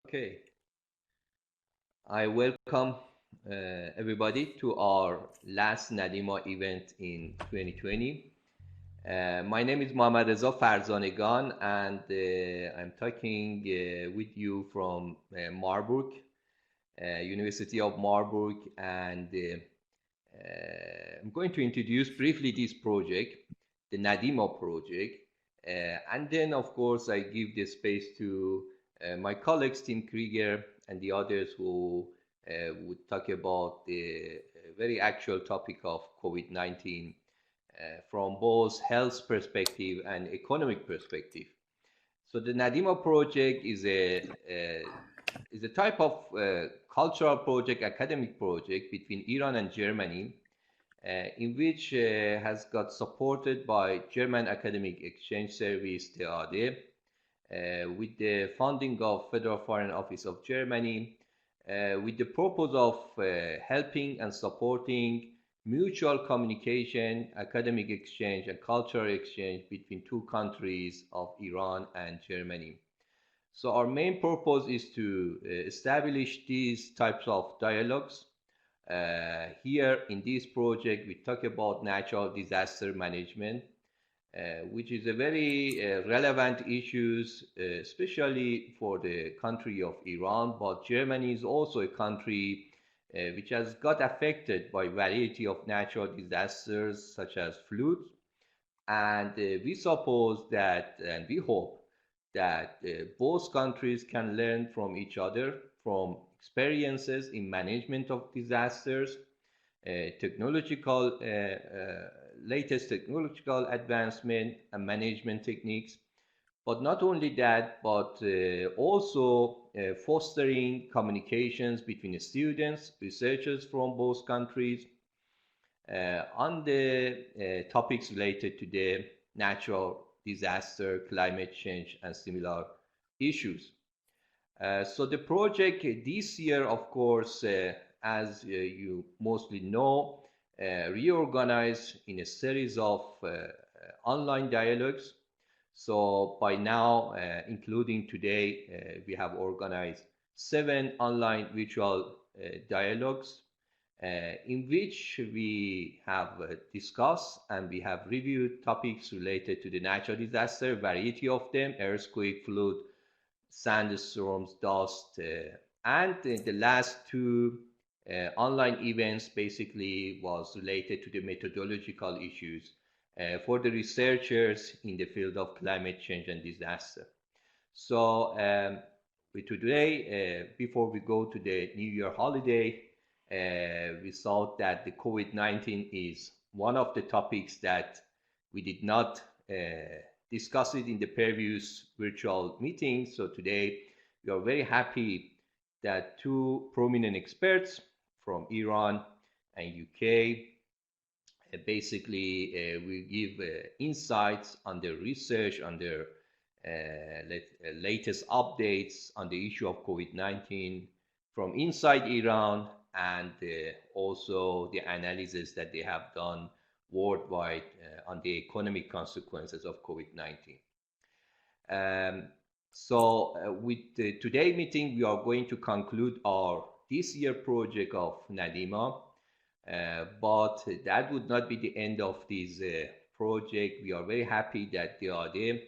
Okay, I welcome everybody to our last NaDiMa event in 2020. My name is Mohammad Reza Farzanegan, and I'm talking with you from Marburg, University of Marburg, and I'm going to introduce briefly this project, the NaDiMa project, and then, of course, I give the space to my colleagues, Tim Krieger, and the others who would talk about the very actual topic of COVID-19 from both health perspective and economic perspective. So the NaDiMa project is a type of cultural project, academic project between Iran and Germany, in which has got supported by German Academic Exchange Service, DAAD, with the funding of Federal Foreign Office of Germany, with the purpose of helping and supporting mutual communication, academic exchange, and cultural exchange between two countries of Iran and Germany. So our main purpose is to establish these types of dialogues. Here in this project, we talk about natural disaster management, which is a very relevant issues, especially for the country of Iran, but Germany is also a country which has got affected by variety of natural disasters such as floods. And we suppose that, and we hope that both countries can learn from each other, from experiences in management of disasters, technological latest technological advancement and management techniques. But not only that, but also fostering communications between students, researchers from both countries on the topics related to the natural disaster, climate change, and similar issues. So the project this year, of course, as you mostly know, reorganized in a series of online dialogues. So by now, including today, we have organized 7 online virtual dialogues in which we have discussed and we have reviewed topics related to the natural disaster, variety of them, earthquake, flood, sandstorms, dust, and the last 2 online events basically was related to the methodological issues for the researchers in the field of climate change and disaster. So today, before we go to the New Year holiday, we thought that the COVID-19 is one of the topics that we did not discuss it in the previous virtual meetings. So today we are very happy that 2 prominent experts from Iran and UK basically will give insights on their research, on their latest updates on the issue of COVID-19 from inside Iran, and also the analysis that they have done worldwide on the economic consequences of COVID-19. With today's meeting, we are going to conclude our this year project of NaDiMa, but that would not be the end of this project. We are very happy that the DAAD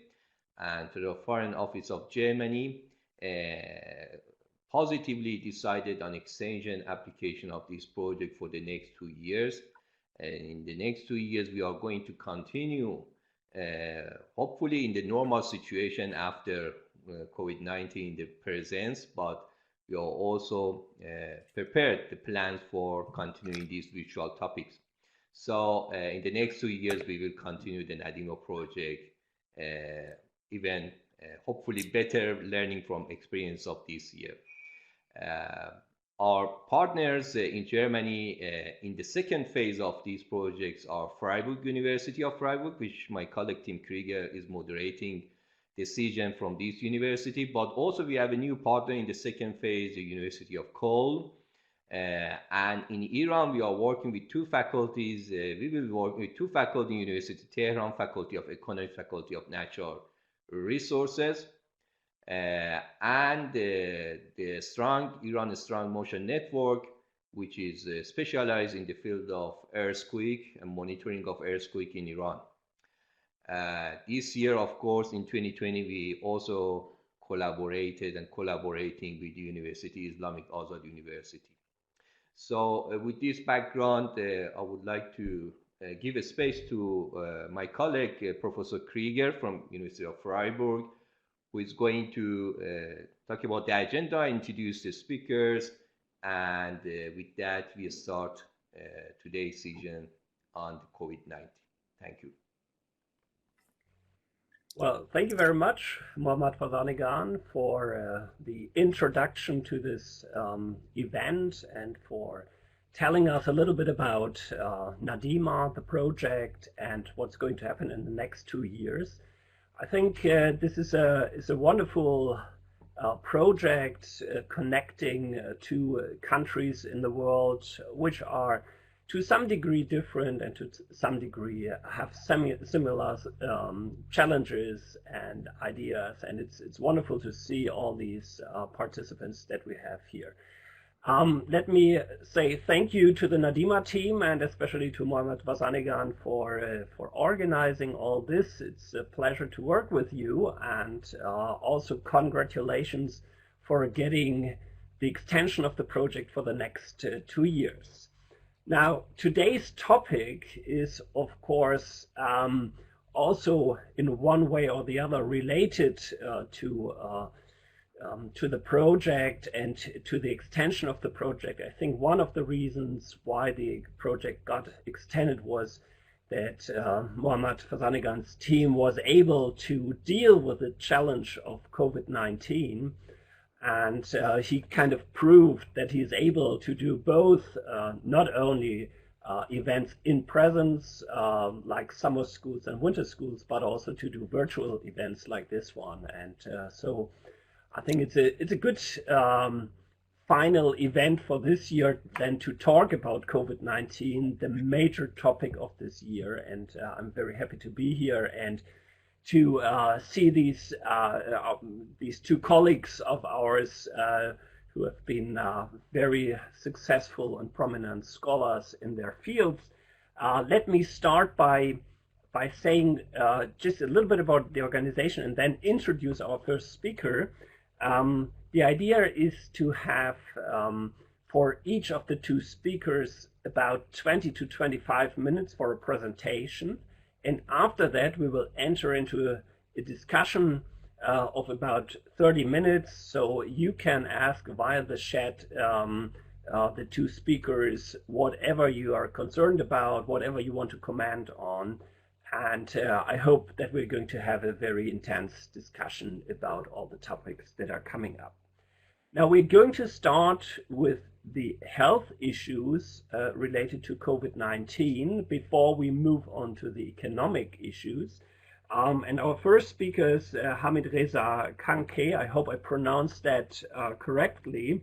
and the Foreign Office of Germany positively decided on extension application of this project for the next 2 years. In the next 2 years, we are going to continue, hopefully in the normal situation after COVID-19, the presence, but we are also prepared the plans for continuing these virtual topics. So in the next 2 years, we will continue the NaDiMa project, even hopefully better learning from experience of this year. Our partners in Germany in the second phase of these projects are Freiburg, University of Freiburg, which my colleague Tim Krieger is moderating decision from this university, but also we have a new partner in the second phase, the University of Cologne. And in Iran, we are working with 2 faculties. We will work with 2 faculty, University Tehran, Faculty of Economics, Faculty of Natural Resources. and the Iran Strong Motion Network, which is specialized in the field of earthquake and monitoring of earthquake in Iran. This year, of course, in 2020, we also collaborated and collaborating with the University, Islamic Azad University. So with this background, I would like to give a space to my colleague, Professor Krieger from University of Freiburg, who is going to talk about the agenda, introduce the speakers, and with that, we start today's session on COVID-19. Thank you. Well, thank you very much, Mohammad Fazanigan, for the introduction to this event and for telling us a little bit about NaDiMa, the project, and what's going to happen in the next 2 years. I think this is a wonderful project connecting two countries in the world which are to some degree different and to some degree have similar challenges and ideas, and it's wonderful to see all these participants that we have here. Let me say thank you to the NaDiMa team and especially to Mohammad Fazanigan for organizing all this. It's a pleasure to work with you, and also congratulations for getting the extension of the project for the next 2 years. Now, today's topic is, of course, also in one way or the other related to the project and to the extension of the project. I think one of the reasons why the project got extended was that Mohammad Fazanigan's team was able to deal with the challenge of COVID-19. And he kind of proved that he is able to do both, not only events in presence, like summer schools and winter schools, but also to do virtual events like this one. And so I think it's a good final event for this year then to talk about COVID-19, the major topic of this year. And I'm very happy to be here and to see these two colleagues of ours who have been very successful and prominent scholars in their fields. Let me start by saying just a little bit about the organization and then introduce our first speaker. The idea is to have for each of the two speakers about 20 to 25 minutes for a presentation. And after that, we will enter into a discussion of about 30 minutes. So you can ask via the chat the two speakers whatever you are concerned about, whatever you want to comment on. And I hope that we're going to have a very intense discussion about all the topics that are coming up. Now, we're going to start with the health issues related to COVID-19 before we move on to the economic issues. And our first speaker is Hamid Reza Kanke. I hope I pronounced that correctly.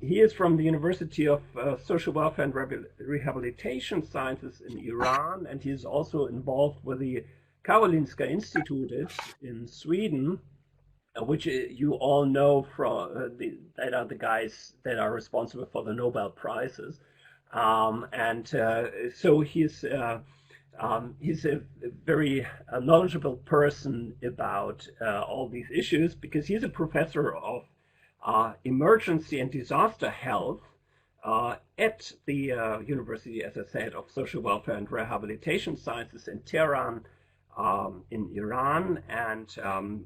He is from the University of Social Welfare and Rehabilitation Sciences in Iran, and he is also involved with the Karolinska Institutet in Sweden, which you all know from that are the guys that are responsible for the Nobel Prizes, so he's a very knowledgeable person about all these issues because he's a professor of emergency and disaster health at the University, as I said, of Social Welfare and Rehabilitation Sciences in Tehran, in Iran, and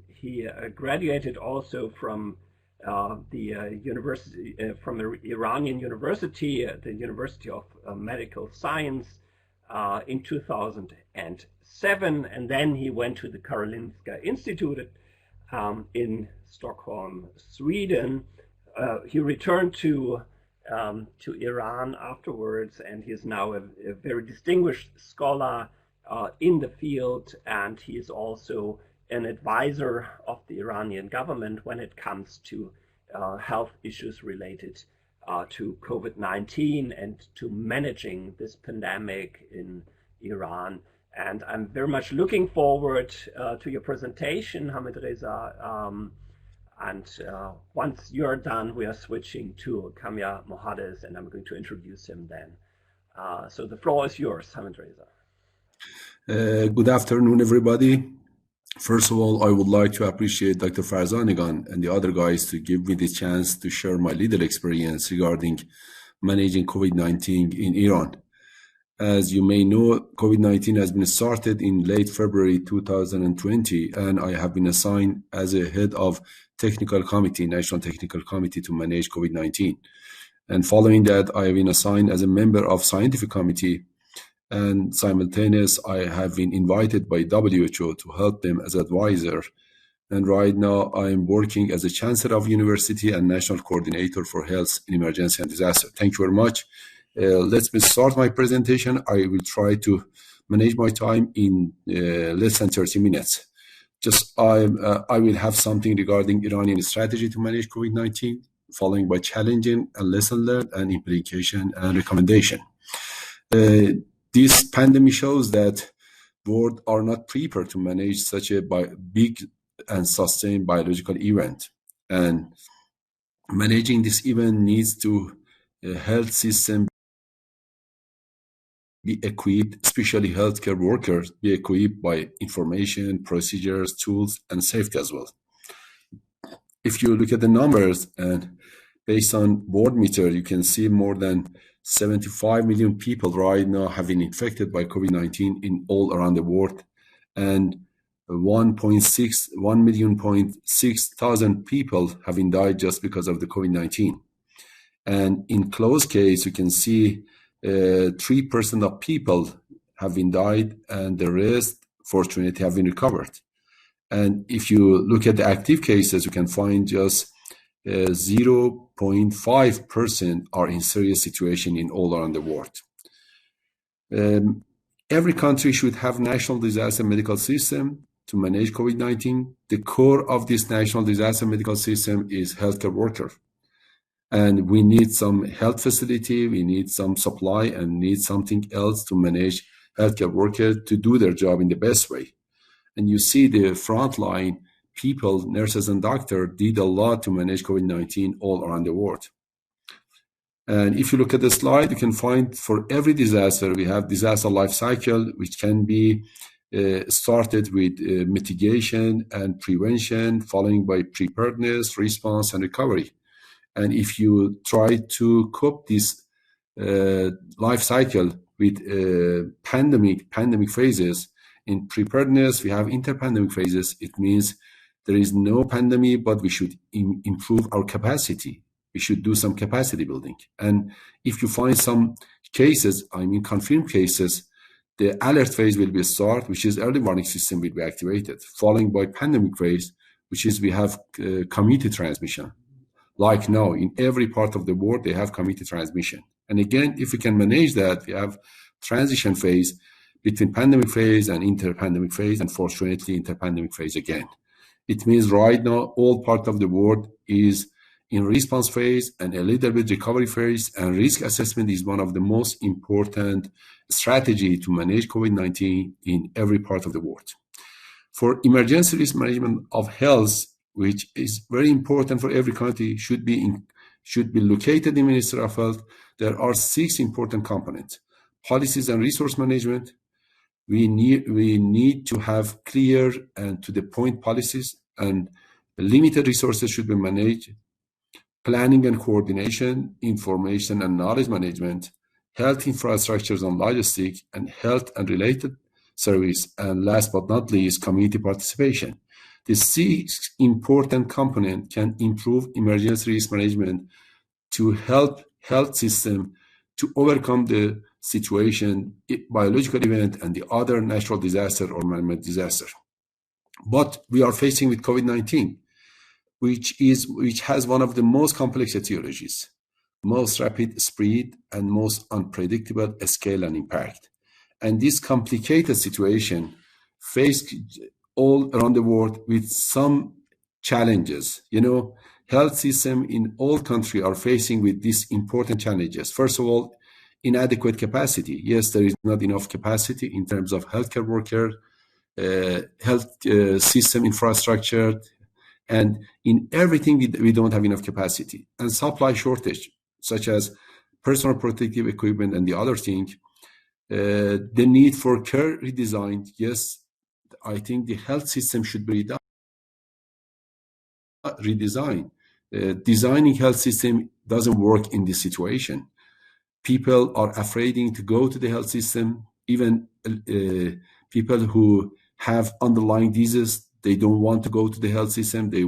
he graduated also from the university, from the Iranian University, the University of Medical Science, in 2007, and then he went to the Karolinska Institutet in Stockholm, Sweden. He returned to Iran afterwards, and he is now a very distinguished scholar in the field, and he is also an advisor of the Iranian government when it comes to health issues related to COVID-19 and to managing this pandemic in Iran. And I'm very much looking forward to your presentation, Hamid Reza. Once you're done, we are switching to Kamya Mohades, and I'm going to introduce him then. So the floor is yours, Hamid Reza. Good afternoon, everybody. First of all, I would like to appreciate Dr. Farzanigan and the other guys to give me the chance to share my little experience regarding managing COVID-19 in Iran. As you may know, COVID-19 has been started in late February 2020, and I have been assigned as a head of technical committee, National Technical Committee to manage COVID-19. And following that, I have been assigned as a member of scientific committee, and simultaneous, I have been invited by WHO to help them as advisor. And right now, I am working as a chancellor of university and national coordinator for health in emergency and disaster. Thank you very much. Let me start my presentation. I will try to manage my time in less than 30 minutes. I will have something regarding Iranian strategy to manage COVID-19, following by challenging and lesson learned and implication and recommendation. This pandemic shows that the world are not prepared to manage such a big and sustained biological event. And managing this event needs to health system be equipped, especially healthcare workers, be equipped by information, procedures, tools, and safety as well. If you look at the numbers and based on world meter, you can see more than 75 million people right now have been infected by COVID-19 in all around the world, and 1.6 thousand people have been died just because of the COVID-19. And in close case, you can see 3% of people have been died, and the rest, fortunately, have been recovered. And if you look at the active cases, you can find just 0.5% are in serious situation in all around the world. Every country should have national disaster medical system to manage COVID-19. The core of this national disaster medical system is healthcare worker. And we need some health facility, we need some supply, and need something else to manage healthcare workers to do their job in the best way. And you see the frontline people, nurses and doctors, did a lot to manage COVID-19 all around the world. And if you look at the slide, you can find for every disaster, we have disaster life cycle, which can be started with mitigation and prevention, following by preparedness, response, and recovery. And if you try to cope this life cycle with pandemic phases, in preparedness, we have interpandemic phases. It means there is no pandemic, but we should improve our capacity. We should do some capacity building. And if you find some cases, confirmed cases, the alert phase will be start, which is early warning system will be activated, following by pandemic phase, which is we have community transmission. Like now, in every part of the world, they have community transmission. And again, if we can manage that, we have transition phase between pandemic phase and interpandemic phase, and fortunately, interpandemic phase again. It means right now, all part of the world is in response phase and a little bit recovery phase, and risk assessment is one of the most important strategy to manage COVID-19 in every part of the world. For emergency risk management of health, which is very important for every country, should be located in Ministry of Health. There are 6 important components: policies and resource management. We need to have clear and to the point policies, and limited resources should be managed. Planning and coordination, information and knowledge management, health infrastructures and logistics, and health and related service, and last but not least, community participation. The 6 important components can improve emergency risk management to help health system to overcome the situation, biological event, and the other natural disaster or man-made disaster. But we are facing with COVID-19, which has one of the most complex etiologies, most rapid spread, and most unpredictable scale and impact. And this complicated situation faced all around the world with some challenges. Health system in all countries are facing with these important challenges. First of all, inadequate capacity. Yes, there is not enough capacity in terms of healthcare worker, health system infrastructure, and in everything we don't have enough capacity. And supply shortage, such as personal protective equipment and the other thing, the need for care redesign. Yes, I think the health system should be redesigned. Designing health system doesn't work in this situation. People are afraid to go to the health system. Even people who have underlying diseases, they don't want to go to the health system. They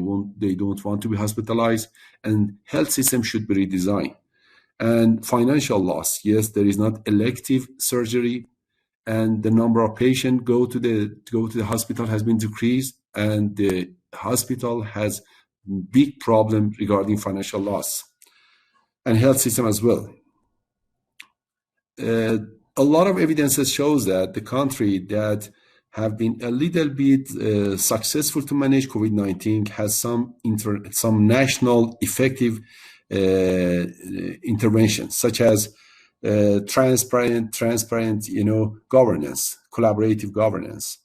don't want to be hospitalized. And health system should be redesigned. And financial loss. Yes, there is not elective surgery, and the number of patients go to the hospital has been decreased, and the hospital has big problem regarding financial loss, and health system as well. A lot of evidences shows that the country that have been a little bit successful to manage COVID-19 has some national effective interventions, such as transparent, governance, collaborative governance,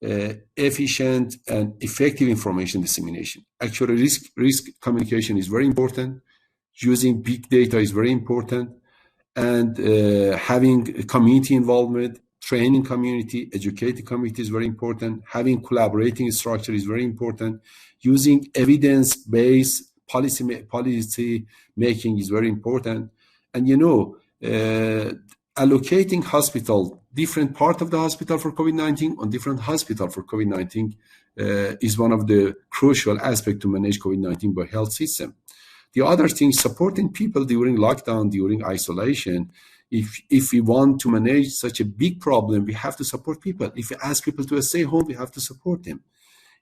efficient and effective information dissemination. Actually, risk communication is very important. Using big data is very important, and having community involvement, training community, educating community is very important. Having collaborating structure is very important. Using evidence-based policy making is very important. And allocating hospital, different part of the hospital for COVID-19 on different hospital for COVID-19 is one of the crucial aspects to manage COVID-19 by health system. The other thing, supporting people during lockdown, during isolation. If we want to manage such a big problem, we have to support people. If we ask people to stay home, we have to support them.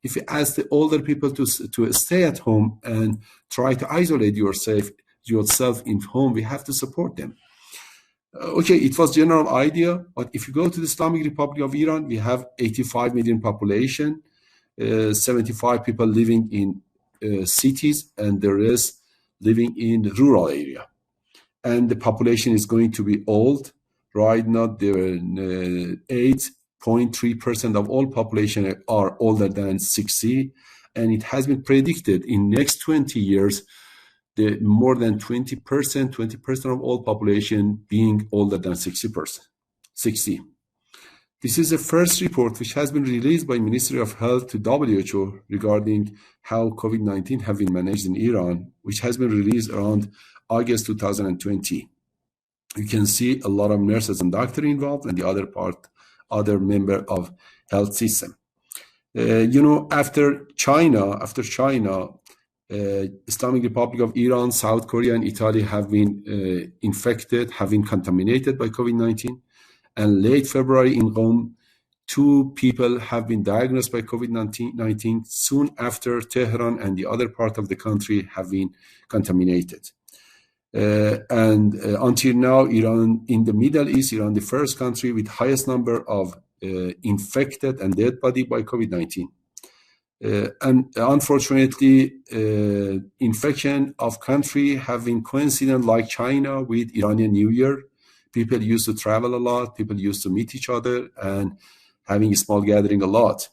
If you ask the older people to stay at home and try to isolate yourself in home, we have to support them. Okay, it was general idea, but if you go to the Islamic Republic of Iran, we have 85 million population, 75 people living in cities, and the rest living in the rural area. And the population is going to be old. Right now, there are 8.3% of all population are older than 60, and it has been predicted in next 20 years, more than 20% of all population being older than 60. This is the first report which has been released by Ministry of Health to WHO regarding how COVID-19 have been managed in Iran, which has been released around August 2020. You can see a lot of nurses and doctors involved, and the other member of health system. After China, Islamic Republic of Iran, South Korea, and Italy have been infected, have been contaminated by COVID-19. And late February in Qom, 2 people have been diagnosed by COVID-19. Soon after, Tehran and the other part of the country have been contaminated. And until now, Iran, in the Middle East, Iran, the first country with highest number of infected and dead body by COVID-19. And unfortunately, infection of country have been coincident like China with Iranian New Year. People used to travel a lot. People used to meet each other and having a small gathering a lot.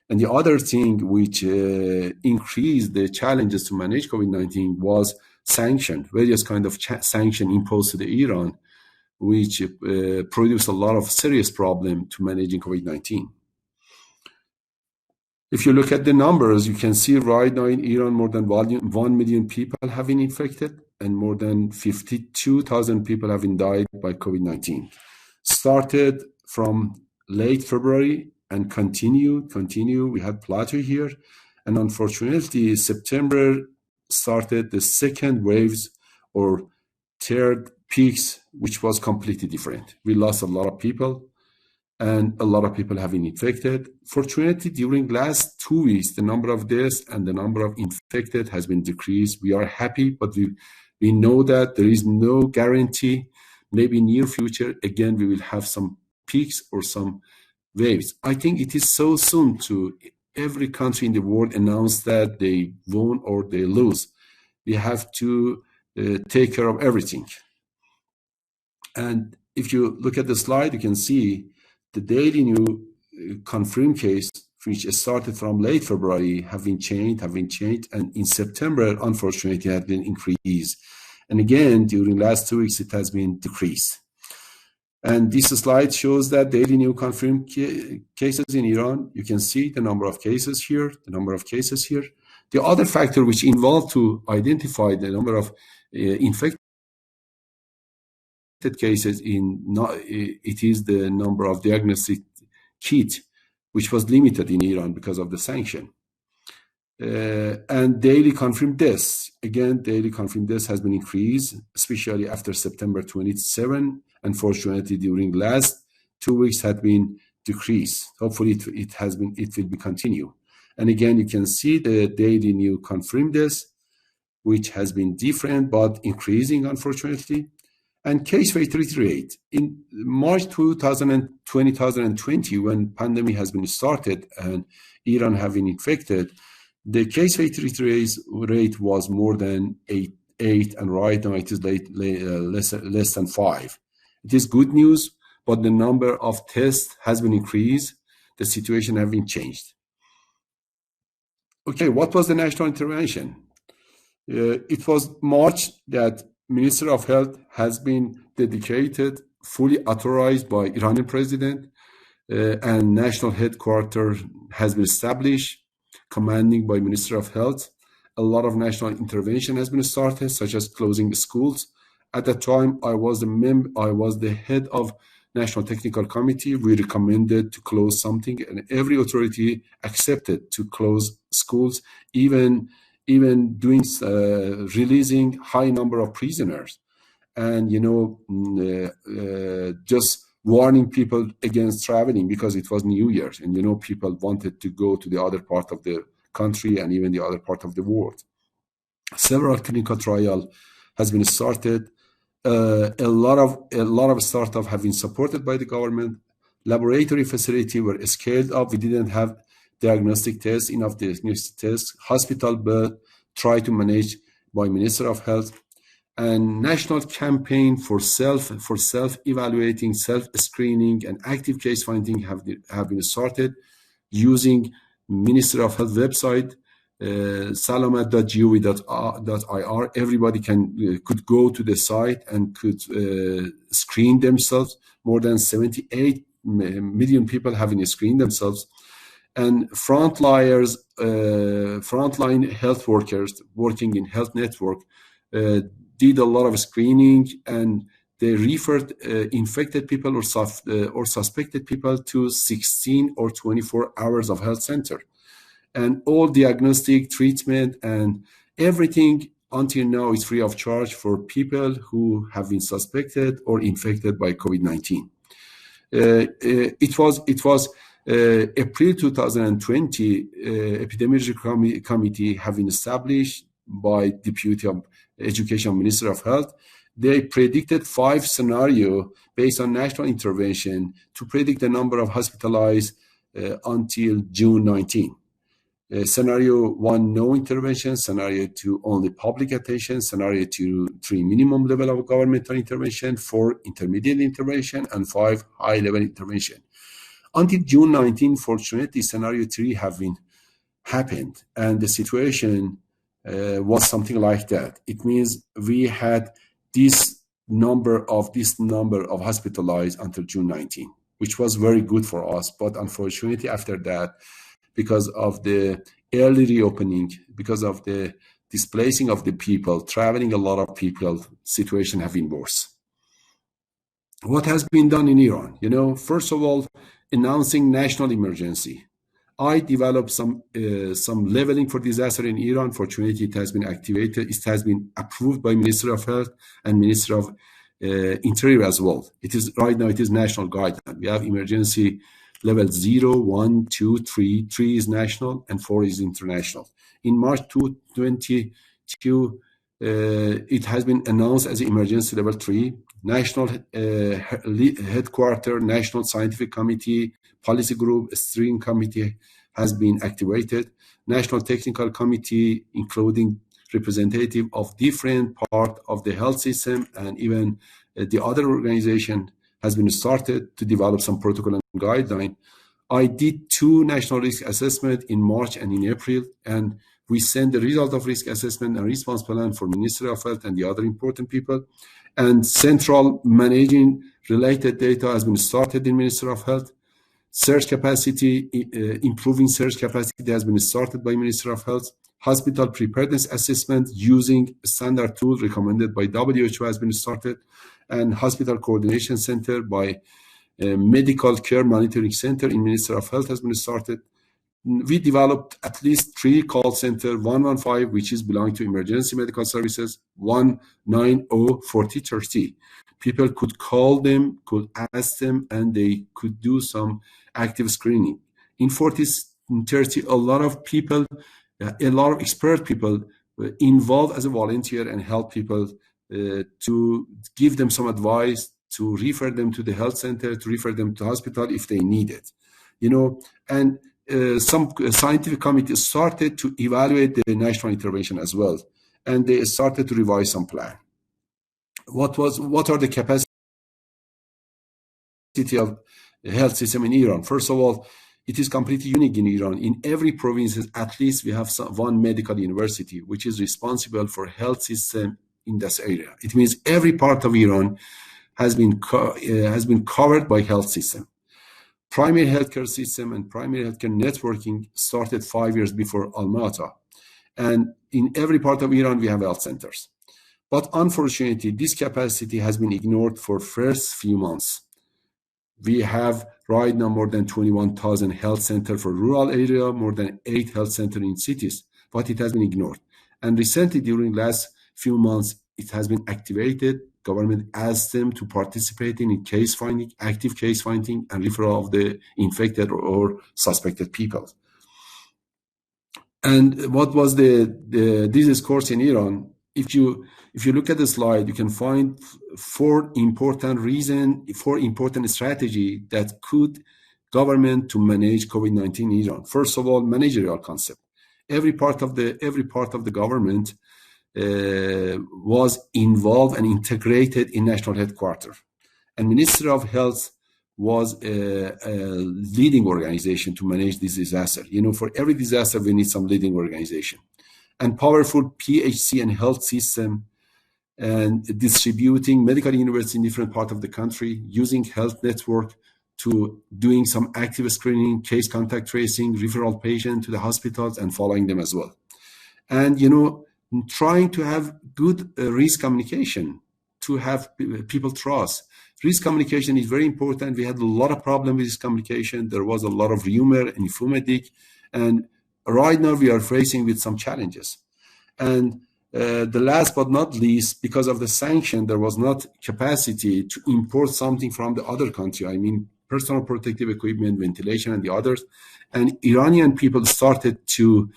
And the other thing which increased the challenges to manage COVID-19 was sanction, various kind of sanction imposed to the Iran, which produced a lot of serious problem to managing COVID-19. If you look at the numbers, you can see right now in Iran, more than 1 million people have been infected, and more than 52,000 people have been died by COVID-19. Started from late February and continue. We had plateau here. And unfortunately, September started the second waves or third peaks, which was completely different. We lost a lot of people, and a lot of people have been infected. Fortunately, during last 2 weeks, the number of deaths and the number of infected has been decreased. We are happy, but we know that there is no guarantee. Maybe in near future, again, we will have some peaks or some waves. I think it is so soon to every country in the world announce that they won or they lose. We have to take care of everything. And if you look at the slide, you can see the daily new confirmed case, which started from late February, have been changed, and in September, unfortunately, had been increased. And again, during last 2 weeks, it has been decreased. And this slide shows that daily new confirmed cases in Iran. You can see the number of cases here, The other factor which involved to identify the number of infected cases it is the number of diagnostic kit, which was limited in Iran because of the sanction. And daily confirmed deaths. Again, daily confirmed deaths has been increased, especially after September 27. Unfortunately, during last 2 weeks had been decreased. Hopefully, it will be continue. And again, you can see the daily new confirmed deaths, which has been different but increasing, unfortunately. And case fatality rate in March 2020, when pandemic has been started and Iran have been infected, the case fatality rate was more than 8, and right now it is less than 5. It is good news, but the number of tests has been increased. The situation has been changed. Okay, what was the national intervention? It was March that Minister of Health has been dedicated, fully authorized by Iranian president, and national headquarters has been established, commanding by Minister of Health. A lot of national intervention has been started, such as closing the schools. At that time, I was the head of National Technical Committee. We recommended to close something, and every authority accepted to close schools, even doing releasing high number of prisoners, and just warning people against traveling because it was New Year's, and people wanted to go to the other part of the country and even the other part of the world. Several clinical trials has been started. A lot of startups have been supported by the government. Laboratory facility were scaled up. We didn't have diagnostic tests, enough diagnostic tests. Hospital bed tried to manage by Minister of Health, and national campaign for self-evaluating, self-screening, and active case finding have been started using Minister of Health website, salamat.gov.ir. Everybody could go to the site and could screen themselves. More than 78 million people having screened themselves. And frontline health workers working in health network did a lot of screening, and they referred infected people or suspected people to 16 or 24 hours of health center. And all diagnostic, treatment, and everything until now is free of charge for people who have been suspected or infected by COVID-19. It was April 2020, epidemiology committee have been established by Deputy Education Minister of Health. They predicted 5 scenarios based on national intervention to predict the number of hospitalized until June 19. Scenario 1, no intervention. Scenario 2, only public attention. Scenario 3, minimum level of governmental intervention. 4, intermediate intervention. And 5, high level intervention. Until June 19, fortunately, scenario 3 happened, and the situation was something like that. It means we had this number of hospitalized until June 19, which was very good for us. But unfortunately, after that, because of the early reopening, because of the displacing of the people, traveling a lot of people, situation have been worse. What has been done in Iran? First of all, announcing national emergency. I developed some leveling for disaster in Iran. Fortunately, it has been activated. It has been approved by Minister of Health and Minister of Interior as well. Right now, it is national guideline. We have emergency level 0, 1, 2, 3. 3 is national and 4 is international. In March 2022, it has been announced as emergency level 3. National headquarters, National Scientific Committee, Policy Group, Steering Committee has been activated. National Technical Committee, including representative of different part of the health system, and even the other organization has been started to develop some protocol and guideline. I did 2 national risk assessment in March and in April, and we sent the result of risk assessment and response plan for Ministry of Health and the other important people. And central managing related data has been started in Ministry of Health. Search capacity, improving search capacity has been started by Ministry of Health. Hospital preparedness assessment using standard tools recommended by WHO has been started. And hospital coordination center by medical care monitoring center in Ministry of Health has been started. We developed at least 3 call center, 115, which is belonging to emergency medical services, 190 for T30. People could call them, could ask them, and they could do some active screening. In 4030, a lot of people, a lot of expert people were involved as a volunteer and help people to give them some advice, to refer them to the health center, to refer them to hospital if they need it. And some scientific committees started to evaluate the national intervention as well, and they started to revise some plan. What are the capacity of the health system in Iran? First of all, it is completely unique in Iran. In every province, at least we have one medical university which is responsible for health system in this area. It means every part of Iran has been covered by health system. Primary healthcare system and primary healthcare networking started 5 years before Almaty. And in every part of Iran, we have health centers. But unfortunately, this capacity has been ignored for first few months. We have right now more than 21,000 health centers for rural area, more than 8 health centers in cities, but it has been ignored. And recently, during last few months, it has been activated. Government asked them to participate in case finding, active case finding, and referral of the infected or suspected people. And what was the disease course in Iran? If you look at the slide, you can find 4 important strategy that could government to manage COVID-19 in Iran. First of all, managerial concept. Every part of the government was involved and integrated in national headquarters. And Ministry of Health was a leading organization to manage this disaster. For every disaster, we need some leading organization. And powerful PHC and health system, and distributing medical universities in different parts of the country, using health network to doing some active screening, case contact tracing, referral patient to the hospitals, and following them as well. And, trying to have good risk communication, to have people trust. Risk communication is very important. We had a lot of problems with risk communication. There was a lot of rumor and fumatic, and right now we are facing with some challenges. And the last but not least, because of the sanction, there was not capacity to import something from the other country. I mean, personal protective equipment, ventilation, and the others. And Iranian people started to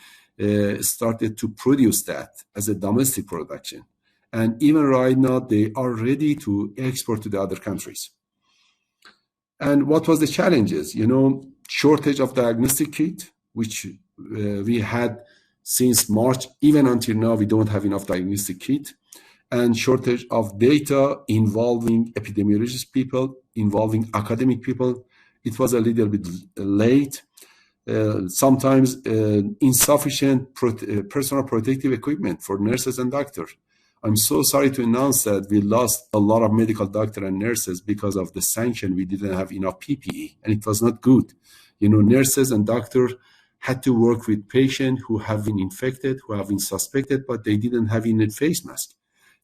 produce that as a domestic production. And even right now, they are ready to export to the other countries. And what was the challenges? Shortage of diagnostic kit, which we had since March. Even until now, we don't have enough diagnostic kit. And shortage of data involving epidemiologist people, involving academic people. It was a little bit late. Sometimes insufficient personal protective equipment for nurses and doctors. I'm so sorry to announce that we lost a lot of medical doctors and nurses because of the sanction. We didn't have enough PPE, and it was not good. Nurses and doctors had to work with patients who have been infected, who have been suspected, but they didn't have enough face mask.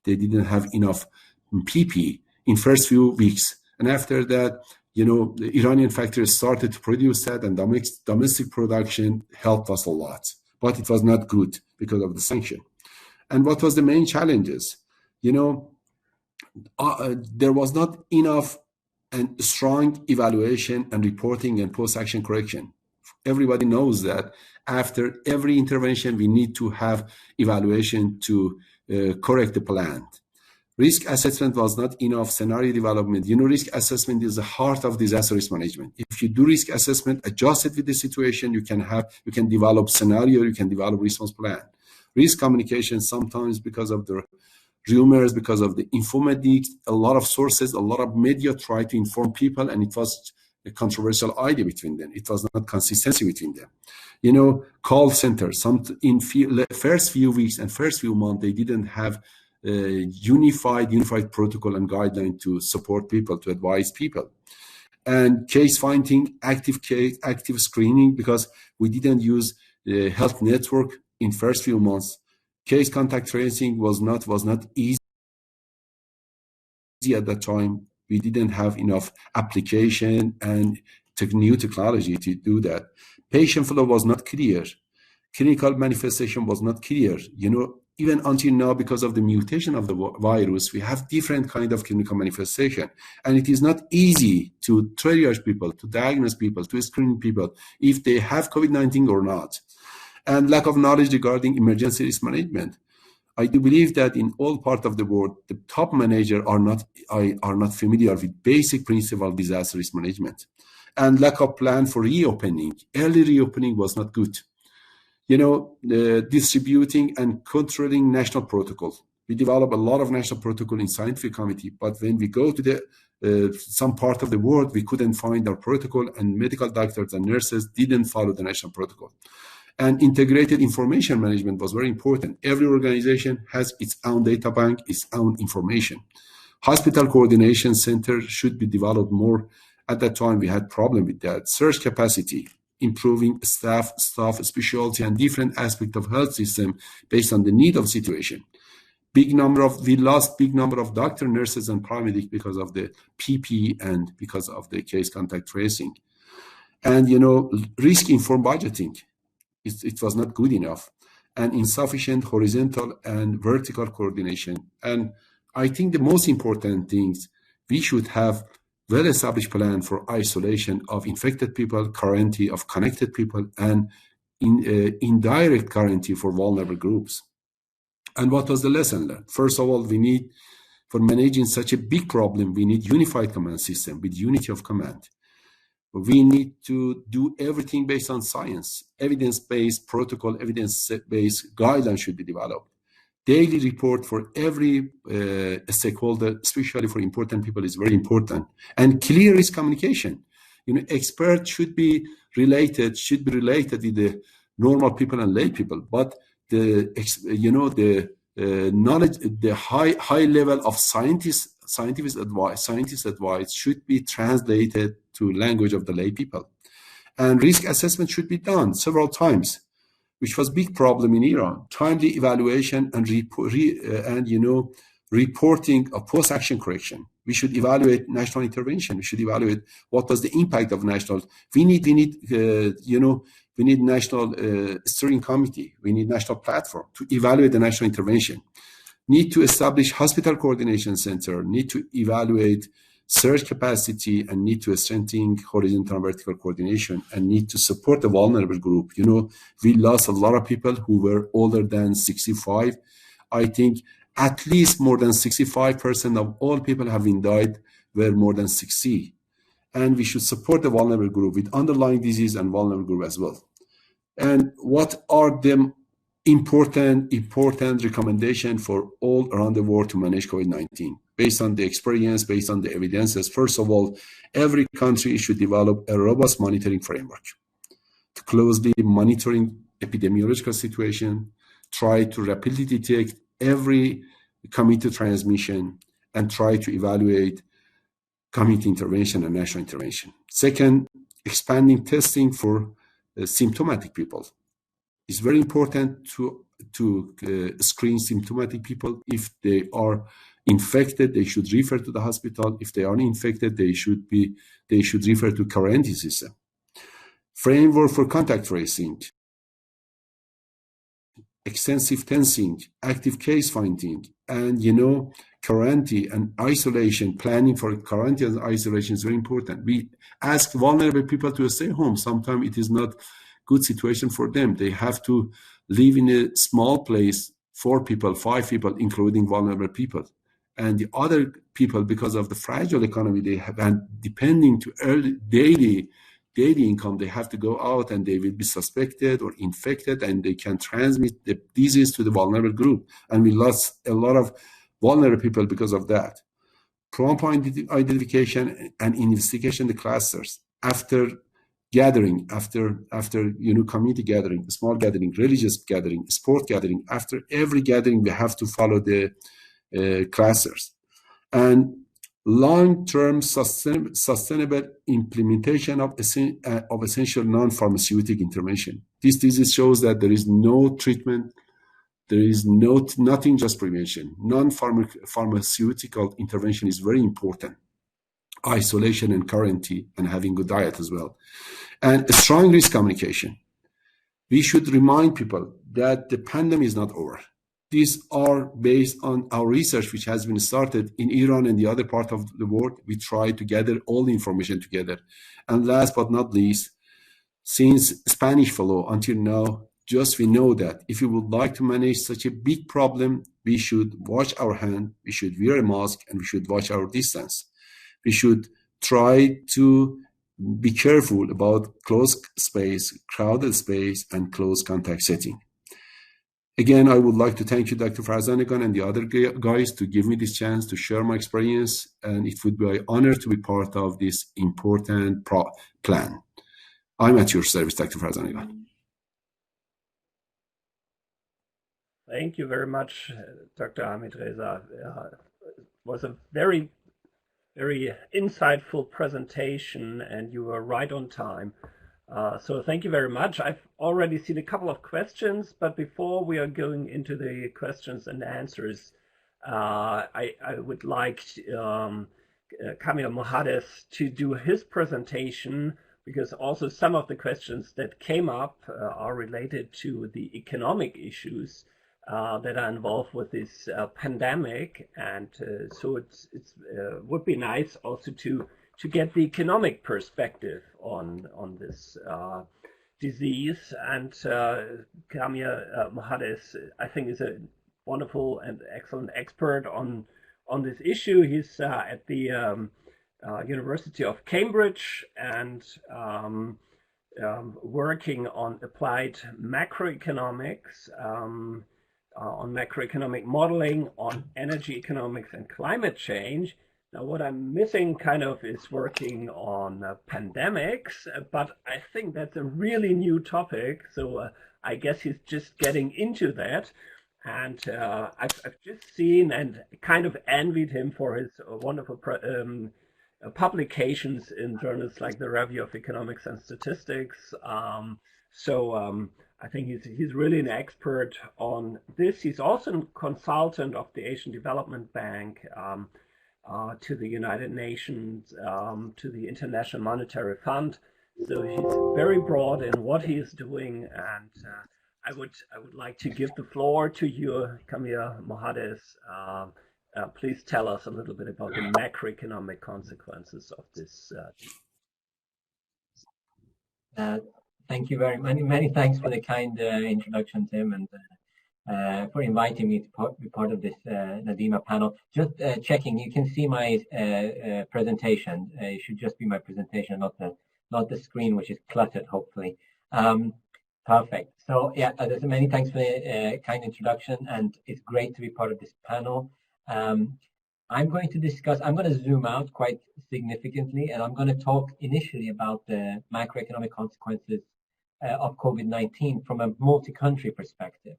They didn't have enough PPE in first few weeks. And after that, the Iranian factories started to produce that, and domestic production helped us a lot. But it was not good because of the sanction. And what was the main challenges? There was not enough and strong evaluation and reporting and post-action correction. Everybody knows that after every intervention, we need to have evaluation to correct the plan. Risk assessment was not enough. Scenario development. Risk assessment is the heart of disaster risk management. If you do risk assessment, adjust it with the situation, you can develop scenario, you can develop response plan. risk communication, sometimes because of the rumors, because of the informatics, a lot of sources, a lot of media try to inform people, and it was a controversial idea between them. It was not consistency between them. Call centers, in first few weeks and first few months, they didn't have unified protocol and guideline to support people, to advise people. And case finding, active screening, because we didn't use the health network in first few months. Case contact tracing was not easy at that time. We didn't have enough application and new technology to do that. Patient flow was not clear. Clinical manifestation was not clear. Even until now, because of the mutation of the virus, we have different kind of clinical manifestation. And it is not easy to triage people, to diagnose people, to screen people, if they have COVID-19 or not. And lack of knowledge regarding emergency risk management. I do believe that in all parts of the world, the top managers are not familiar with basic principle of disaster risk management. And lack of plan for reopening. Early reopening was not good. Distributing and controlling national protocols. We develop a lot of national protocol in scientific committee, but when we go to some part of the world, we couldn't find our protocol, and medical doctors and nurses didn't follow the national protocol. And integrated information management was very important. Every organization has its own data bank, its own information. Hospital coordination center should be developed more. At that time, we had problem with that. Search capacity, improving staff specialty and different aspect of health system based on the need of situation. We lost big number of doctor, nurses, and paramedics because of the PP and because of the case contact tracing. And risk-informed budgeting, it was not good enough, and insufficient horizontal and vertical coordination. And I think the most important things, we should have well-established plan for isolation of infected people, quarantine of connected people, and indirect quarantine for vulnerable groups. And what was the lesson learned? First of all, for managing such a big problem, we need unified command system with unity of command. We need to do everything based on science. Evidence-based protocol, evidence-based guidelines should be developed. Daily report for every stakeholder, especially for important people, is very important. And clear risk communication. Experts should be related with the normal people and lay people. But the knowledge, the high level of scientist advice should be translated to language of the lay people. And risk assessment should be done several times, which was a big problem in Iran. Timely evaluation and reporting of post-action correction. We should evaluate national intervention. We should evaluate what was the impact of national. We need national steering committee. We need national platform to evaluate the national intervention. Need to establish hospital coordination center. Need to evaluate surge capacity, and need to strengthen horizontal and vertical coordination, and need to support the vulnerable group. We lost a lot of people who were older than 65. I think at least more than 65% of all people having died were more than 60. And we should support the vulnerable group with underlying disease and vulnerable group as well. And what are the important recommendation for all around the world to manage COVID-19? Based on the experience, based on the evidences, first of all, every country should develop a robust monitoring framework to closely monitoring epidemiological situation, try to rapidly detect every community transmission, and try to evaluate community intervention and national intervention. Second, expanding testing for symptomatic people. It's very important to screen symptomatic people. If they are infected, they should refer to the hospital. If they are infected, they should refer to quarantine system. Framework for contact tracing, extensive testing, active case finding, and quarantine and isolation. Planning for quarantine and isolation is very important. We ask vulnerable people to stay home. Sometimes it is not good situation for them. They have to live in a small place, 4 people, 5 people, including vulnerable people. And the other people, because of the fragile economy they have, and depending to daily daily income, they have to go out and they will be suspected or infected, and they can transmit the disease to the vulnerable group. And we lost a lot of vulnerable people because of that. Prompt identification and investigation the clusters after gathering, after community gathering, small gathering, religious gathering, sport gathering. After every gathering, we have to follow the clusters. And long-term sustainable implementation of essential non-pharmaceutical intervention. This disease shows that there is no treatment, there is nothing, just prevention. Non-pharmaceutical intervention is very important. Isolation and quarantine, and having good diet as well. And a strong risk communication. We should remind people that the pandemic is not over. These are based on our research, which has been started in Iran and the other part of the world. We try to gather all the information together. And last but not least, since Spanish flu until now, just we know that if we would like to manage such a big problem, we should wash our hand, we should wear a mask, and we should watch our distance. We should try to be careful about closed space, crowded space, and close contact setting. Again, I would like to thank you, Dr. Farzaneghan, and the other guys to give me this chance to share my experience, and it would be an honor to be part of this important plan. I'm at your service, Dr. Farzaneghan. Thank you very much, Dr. Hamid Reza. It was a very insightful presentation, and you were right on time. So thank you very much. I've already seen a couple of questions, but before we are going into the questions and answers, I would like Kamil Mohades to do his presentation, because also some of the questions that came up are related to the economic issues that are involved with this pandemic, and so it would be nice also to get the economic perspective on this disease. And Kamil Mohades, I think, is a wonderful and excellent expert on this issue. He's at the University of Cambridge and working on applied macroeconomics, on macroeconomic modeling, on energy economics and climate change. Now, what I'm missing kind of is working on pandemics, but I think that's a really new topic. So I guess he's just getting into that. And I've just seen and kind of envied him for his wonderful publications in journals like the Review of Economics and Statistics. I think he's really an expert on this. He's also a consultant of the Asian Development Bank, to the United Nations, to the International Monetary Fund. So he's very broad in what he is doing, and I would like to give the floor to you, Kamil Mohades. Please tell us a little bit about the macroeconomic consequences of this. Thank you very much. Many thanks for the kind introduction, Tim, and for inviting me to be part of this NaDiMa panel. Just checking, you can see my presentation. It should just be my presentation, not the screen, which is cluttered, hopefully. Perfect. So yeah, many thanks for the kind introduction, and it's great to be part of this panel. I'm going to zoom out quite significantly, and I'm going to talk initially about the macroeconomic consequences of COVID-19 from a multi-country perspective.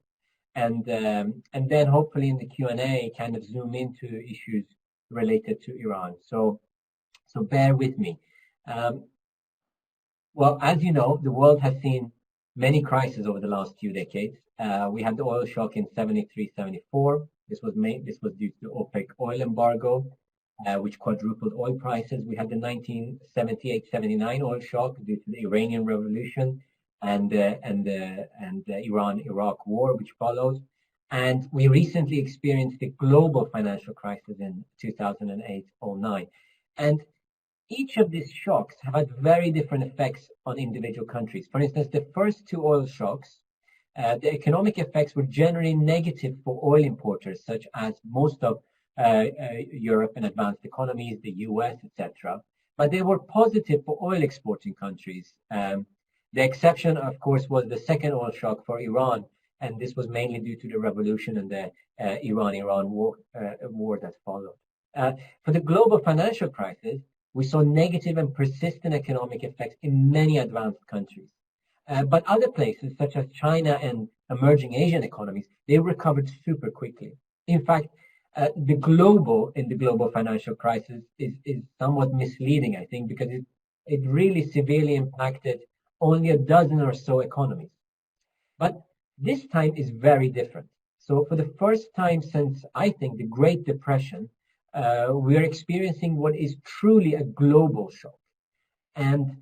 And then hopefully in the Q&A kind of zoom into issues related to Iran. So bear with me. Well, as you know, the world has seen many crises over the last few decades. We had the oil shock in 73, 74. This was due to the OPEC oil embargo, which quadrupled oil prices. We had the 1978-79 oil shock due to the Iranian Revolution and the Iran-Iraq war, which followed. And we recently experienced the global financial crisis in 2008-09. And each of these shocks have had very different effects on individual countries. For instance, the first two oil shocks, the economic effects were generally negative for oil importers, such as most of Europe and advanced economies, the US, etc. but they were positive for oil exporting countries. The exception, of course, was the second oil shock for Iran, and this was mainly due to the revolution and the Iran-Iran war that followed. For the global financial crisis, we saw negative and persistent economic effects in many advanced countries. But other places, such as China and emerging Asian economies, they recovered super quickly. In fact, the global financial crisis is somewhat misleading, I think, because it really severely impacted only a dozen or so economies. But this time is very different. So for the first time since, I think, the Great Depression, we are experiencing what is truly a global shock. And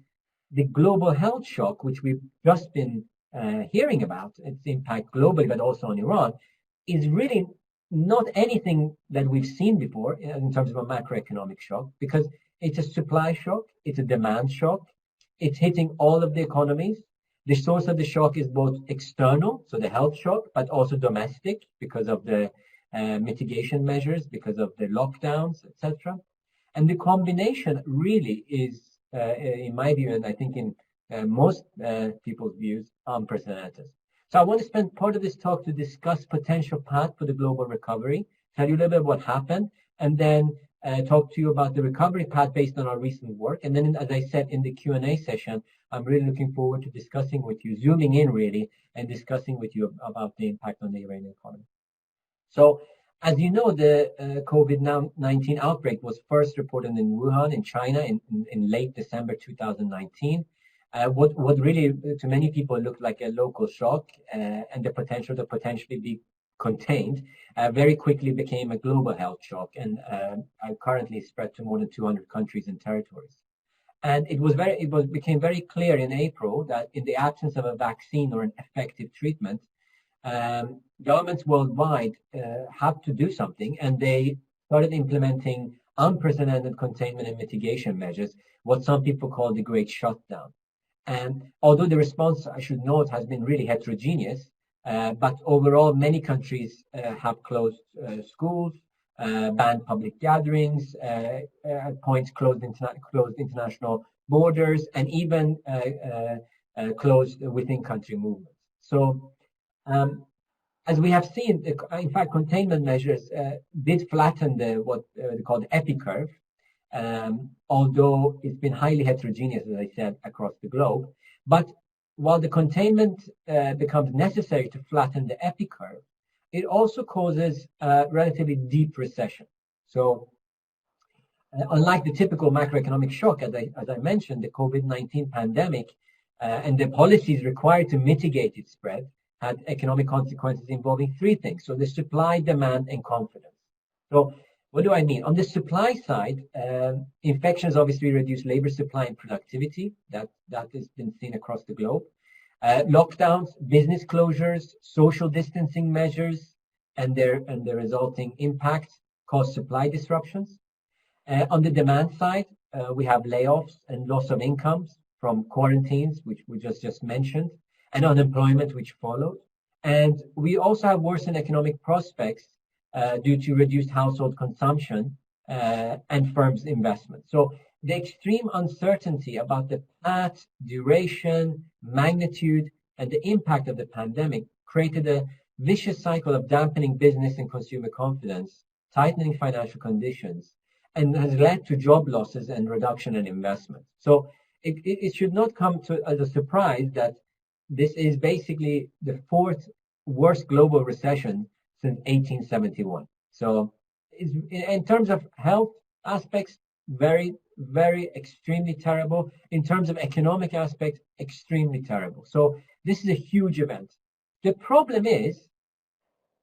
the global health shock, which we've just been hearing about, its impact globally, but also on Iran, is really not anything that we've seen before in terms of a macroeconomic shock, because it's a supply shock, it's a demand shock, it's hitting all of the economies. The source of the shock is both external, so the health shock, but also domestic because of the mitigation measures, because of the lockdowns, etc. And the combination really is, in my view, and I think in most people's views, unprecedented. So I want to spend part of this talk to discuss potential path for the global recovery, tell you a little bit what happened, and then talk to you about the recovery path based on our recent work. And then, as I said, in the Q&A session, I'm really looking forward to discussing with you, zooming in really, and discussing with you about the impact on the Iranian economy. So, as you know, the COVID-19 outbreak was first reported in Wuhan, in China, in late December 2019. What really, to many people, looked like a local shock and the potential to potentially be contained, very quickly became a global health shock and currently spread to more than 200 countries and territories. And it became very clear in April that in the absence of a vaccine or an effective treatment, governments worldwide have to do something, and they started implementing unprecedented containment and mitigation measures, what some people call the Great Shutdown. And although the response, I should note, has been really heterogeneous, but overall, many countries have closed schools, banned public gatherings, at points closed international borders, and even closed within-country movements. So, as we have seen, in fact, containment measures did flatten what they call the epi-curve, although it's been highly heterogeneous, as I said, across the globe. But while the containment becomes necessary to flatten the epi-curve, it also causes a relatively deep recession. So, unlike the typical macroeconomic shock, as I mentioned, the COVID-19 pandemic and the policies required to mitigate its spread had economic consequences involving three things. So the supply, demand, and confidence. So what do I mean? On the supply side, infections obviously reduce labor supply and productivity. That has been seen across the globe. Lockdowns, business closures, social distancing measures, and their resulting impact cause supply disruptions. On the demand side, we have layoffs and loss of incomes from quarantines, which we just mentioned, and unemployment, which followed. And we also have worsened economic prospects due to reduced household consumption and firms' investment. So the extreme uncertainty about the path, duration, magnitude, and the impact of the pandemic created a vicious cycle of dampening business and consumer confidence, tightening financial conditions, and has led to job losses and reduction in investment. So it should not come as a surprise that this is basically the fourth worst global recession since 1871. So in terms of health aspects, very, very extremely terrible. In terms of economic aspects, extremely terrible. So this is a huge event. The problem is,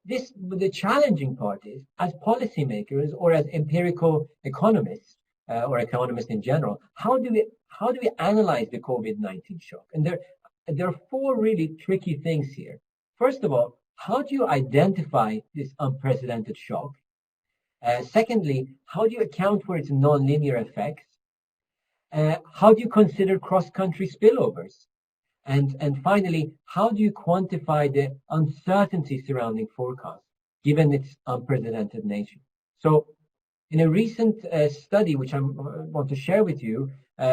the challenging part is, as policymakers or as empirical economists or economists in general, how do we analyze the COVID-19 shock? And there are four really tricky things here. First of all, how do you identify this unprecedented shock? Secondly, how do you account for its nonlinear effects? How do you consider cross-country spillovers? And finally, how do you quantify the uncertainty surrounding forecasts, given its unprecedented nature? So In a recent study, which I want to share with you,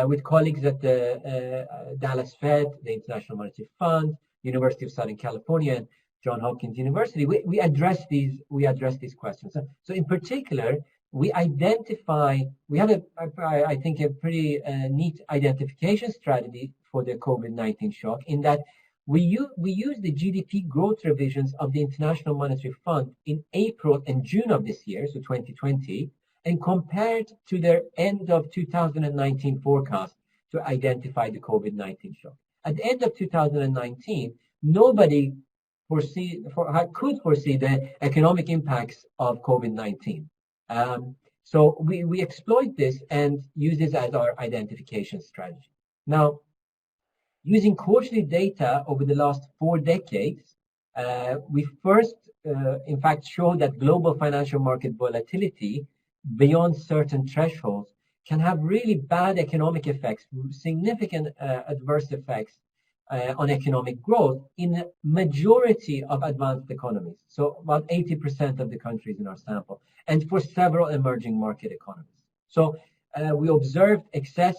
with colleagues at the Dallas Fed, the International Monetary Fund, University of Southern California, and Johns Hopkins University, we address these questions. So in particular, we have I think a pretty neat identification strategy for the COVID-19 shock, in that we use the GDP growth revisions of the International Monetary Fund in April and June of this year, so 2020, and compared to their end of 2019 forecast to identify the COVID-19 shock. At the end of 2019, nobody could foresee the economic impacts of COVID-19. So we exploit this and use this as our identification strategy. Now, using quarterly data over the last 4 decades, we first, in fact, showed that global financial market volatility beyond certain thresholds can have really bad economic effects, significant adverse effects on economic growth in a majority of advanced economies. So about 80% of the countries in our sample, and for several emerging market economies. So we observed excess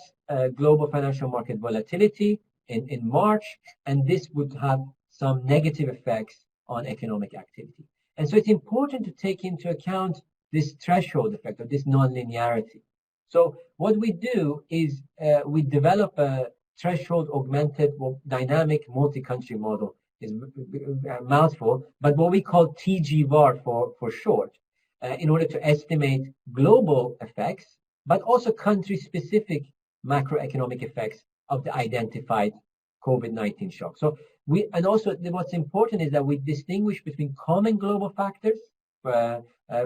global financial market volatility in March, and this would have some negative effects on economic activity. And so it's important to take into account this threshold effect, or this nonlinearity. So what we do is we develop a threshold augmented dynamic multi-country model. Is a mouthful, but what we call TGVAR for short, in order to estimate global effects, but also country-specific macroeconomic effects of the identified COVID-19 shock. So and also what's important is that we distinguish between common global factors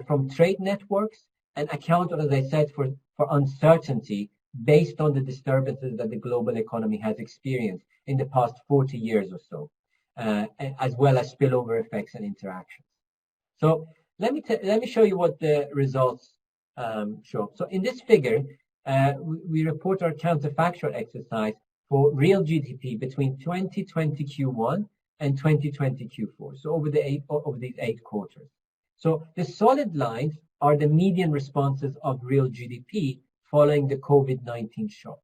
from trade networks, and account, as I said, for uncertainty based on the disturbances that the global economy has experienced in the past 40 years or so, as well as spillover effects and interactions. So let me show you what the results show. So in this figure, we report our counterfactual exercise for real GDP between 2020 Q1 and 2020 Q4. So over these 8 quarters. So the solid lines are the median responses of real GDP following the COVID-19 shock,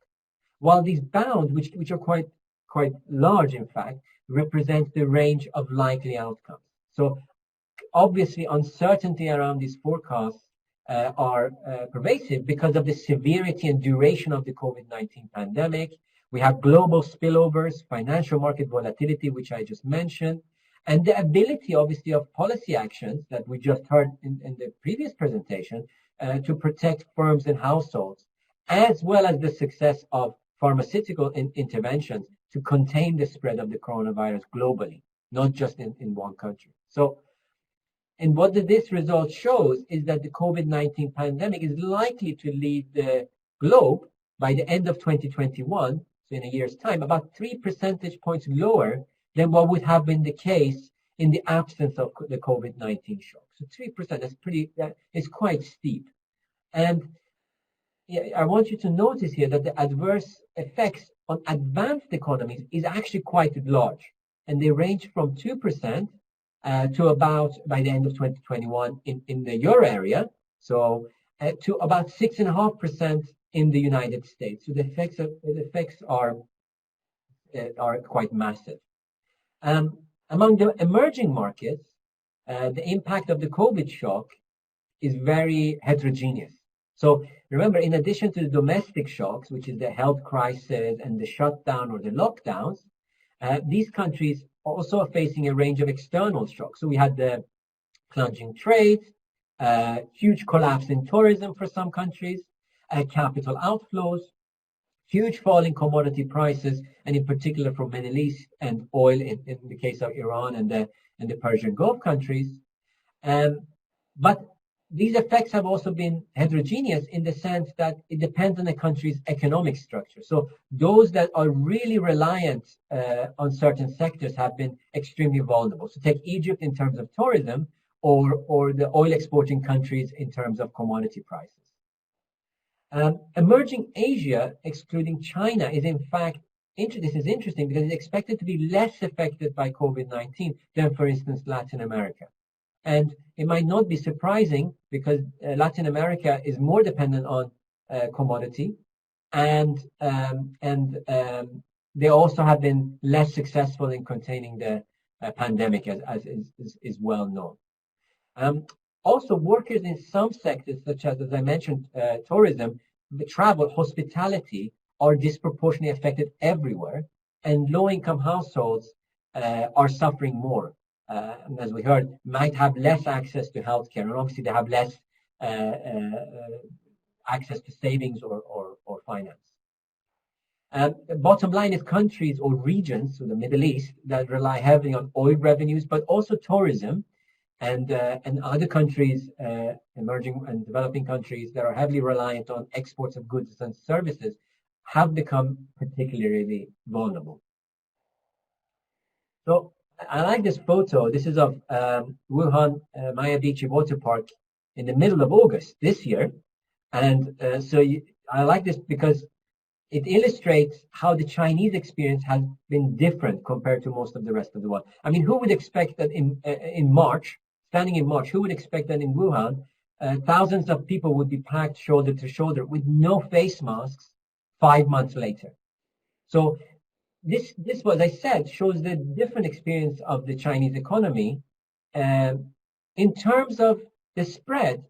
while these bounds, which are quite large, in fact, represent the range of likely outcomes. So obviously, uncertainty around these forecasts are pervasive because of the severity and duration of the COVID-19 pandemic. We have global spillovers, financial market volatility, which I just mentioned, and the ability, obviously, of policy actions that we just heard in the previous presentation to protect firms and households, as well as the success of pharmaceutical interventions to contain the spread of the coronavirus globally, not just in one country. So, and what this result shows is that the COVID-19 pandemic is likely to leave the globe by the end of 2021, so in a year's time, about 3 percentage points lower than what would have been the case in the absence of the COVID-19 shock. So 3%, that is quite steep. And I want you to notice here that the adverse effects on advanced economies is actually quite large. And they range from 2% to about, by the end of 2021 in the euro area, so to about 6.5% in the United States. So the effects are quite massive. Among the emerging markets, the impact of the COVID shock is very heterogeneous. So remember, in addition to the domestic shocks, which is the health crisis and the shutdown or the lockdowns, these countries also are facing a range of external shocks. So we had the plunging trade, huge collapse in tourism for some countries, capital outflows, huge fall in commodity prices, and in particular from Middle East and oil in the case of Iran and the Persian Gulf countries. But these effects have also been heterogeneous in the sense that it depends on the country's economic structure. So those that are really reliant on certain sectors have been extremely vulnerable. So take Egypt in terms of tourism, or the oil exporting countries in terms of commodity prices. Emerging Asia, excluding China, is in fact, this is interesting because it's expected to be less affected by COVID-19 than, for instance, Latin America. And it might not be surprising because Latin America is more dependent on commodity, and they also have been less successful in containing the pandemic, as is well known. Also, workers in some sectors, such as I mentioned, tourism, travel, hospitality, are disproportionately affected everywhere, and low-income households are suffering more. And as we heard, might have less access to healthcare, and obviously they have less access to savings or finance. Bottom line is countries or regions, so the Middle East, that rely heavily on oil revenues, but also tourism, and other countries, emerging and developing countries that are heavily reliant on exports of goods and services, have become particularly vulnerable. So I like this photo. This is of Wuhan Mayabechi Water Park in the middle of August this year. And I like this because it illustrates how the Chinese experience has been different compared to most of the rest of the world. I mean, who would expect that in March, standing in March, who would expect that in Wuhan, thousands of people would be packed shoulder to shoulder with no face masks 5 months later? So this, what I said, shows the different experience of the Chinese economy. In terms of the spread,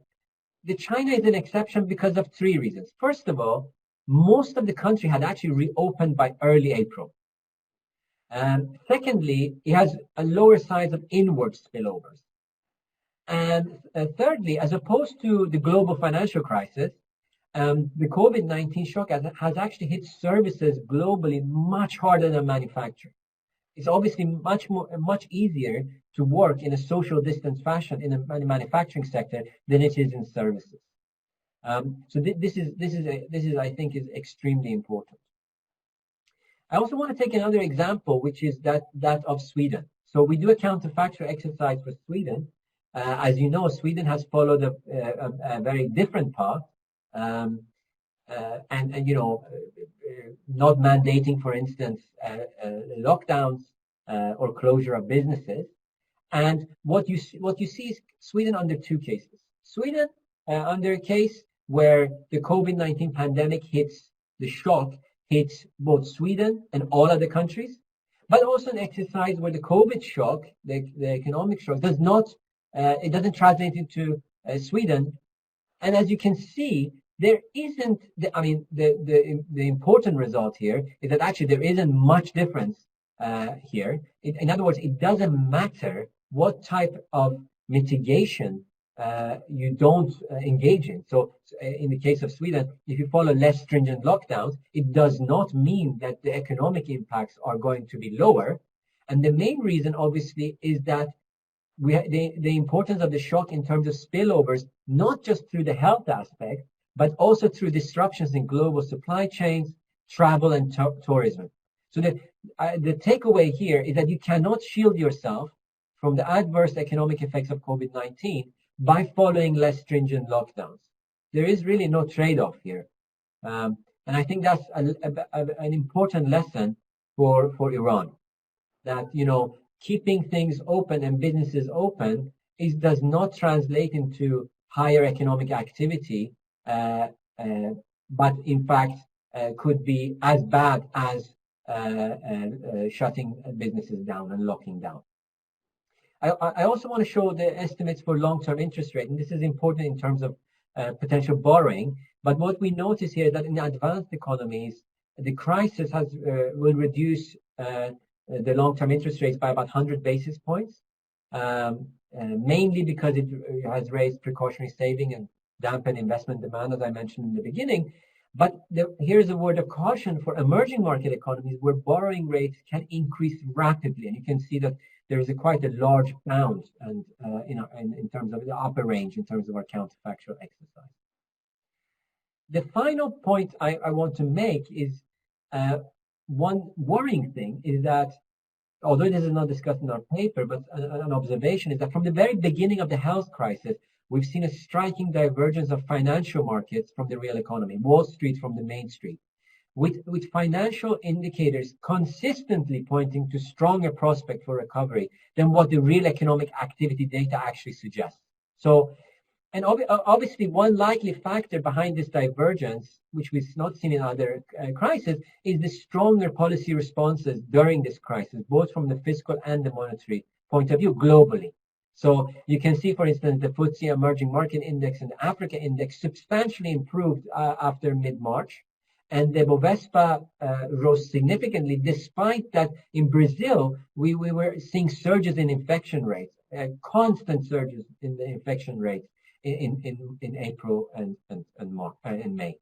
the China is an exception because of 3 reasons. First of all, most of the country had actually reopened by early April. Secondly, it has a lower size of inward spillovers. And thirdly, as opposed to the global financial crisis, the COVID-19 shock has actually hit services globally much harder than manufacturing. It's obviously much easier to work in a social distance fashion in the manufacturing sector than it is in services. So this is I think is extremely important. I also want to take another example, which is that of Sweden. So we do a counterfactual exercise for Sweden. As you know, Sweden has followed a very different path, and you know, not mandating, for instance, lockdowns or closure of businesses. And what you see is Sweden under 2 cases. Sweden under a case where the COVID-19 pandemic the shock hits both Sweden and all other countries, but also an exercise where the COVID shock, the economic shock, it doesn't translate into Sweden. And as you can see, there isn't, the important result here is that actually there isn't much difference here. In other words, it doesn't matter what type of mitigation you don't engage in. So in the case of Sweden, if you follow less stringent lockdowns, it does not mean that the economic impacts are going to be lower. And the main reason, obviously, is that the importance of the shock in terms of spillovers, not just through the health aspect, but also through disruptions in global supply chains, travel, and tourism. So the takeaway here is that you cannot shield yourself from the adverse economic effects of COVID-19 by following less stringent lockdowns. There is really no trade-off here. And I think that's an important lesson for Iran, that, you know, keeping things open and businesses open does not translate into higher economic activity, but in fact could be as bad as shutting businesses down and locking down. I also want to show the estimates for long-term interest rate, and this is important in terms of potential borrowing. But what we notice here is that in advanced economies, the crisis will reduce the long-term interest rates by about 100 basis points, mainly because it has raised precautionary saving and dampened investment demand, as I mentioned in the beginning. But here's a word of caution for emerging market economies where borrowing rates can increase rapidly. And you can see that there is quite a large bound and in terms of the upper range, in terms of our counterfactual exercise. The final point I want to make is one worrying thing is that, although this is not discussed in our paper, but an observation is that from the very beginning of the health crisis, we've seen a striking divergence of financial markets from the real economy, Wall Street from the Main Street. with financial indicators consistently pointing to stronger prospect for recovery than what the real economic activity data actually suggests. So, and obviously, one likely factor behind this divergence, which we've not seen in other crises, is the stronger policy responses during this crisis, both from the fiscal and the monetary point of view globally. So you can see, for instance, the FTSE Emerging Market Index and the Africa Index substantially improved after mid-March. And the Bovespa rose significantly, despite that in Brazil, we were seeing surges in infection rates, constant surges in the infection rates in April and March and May.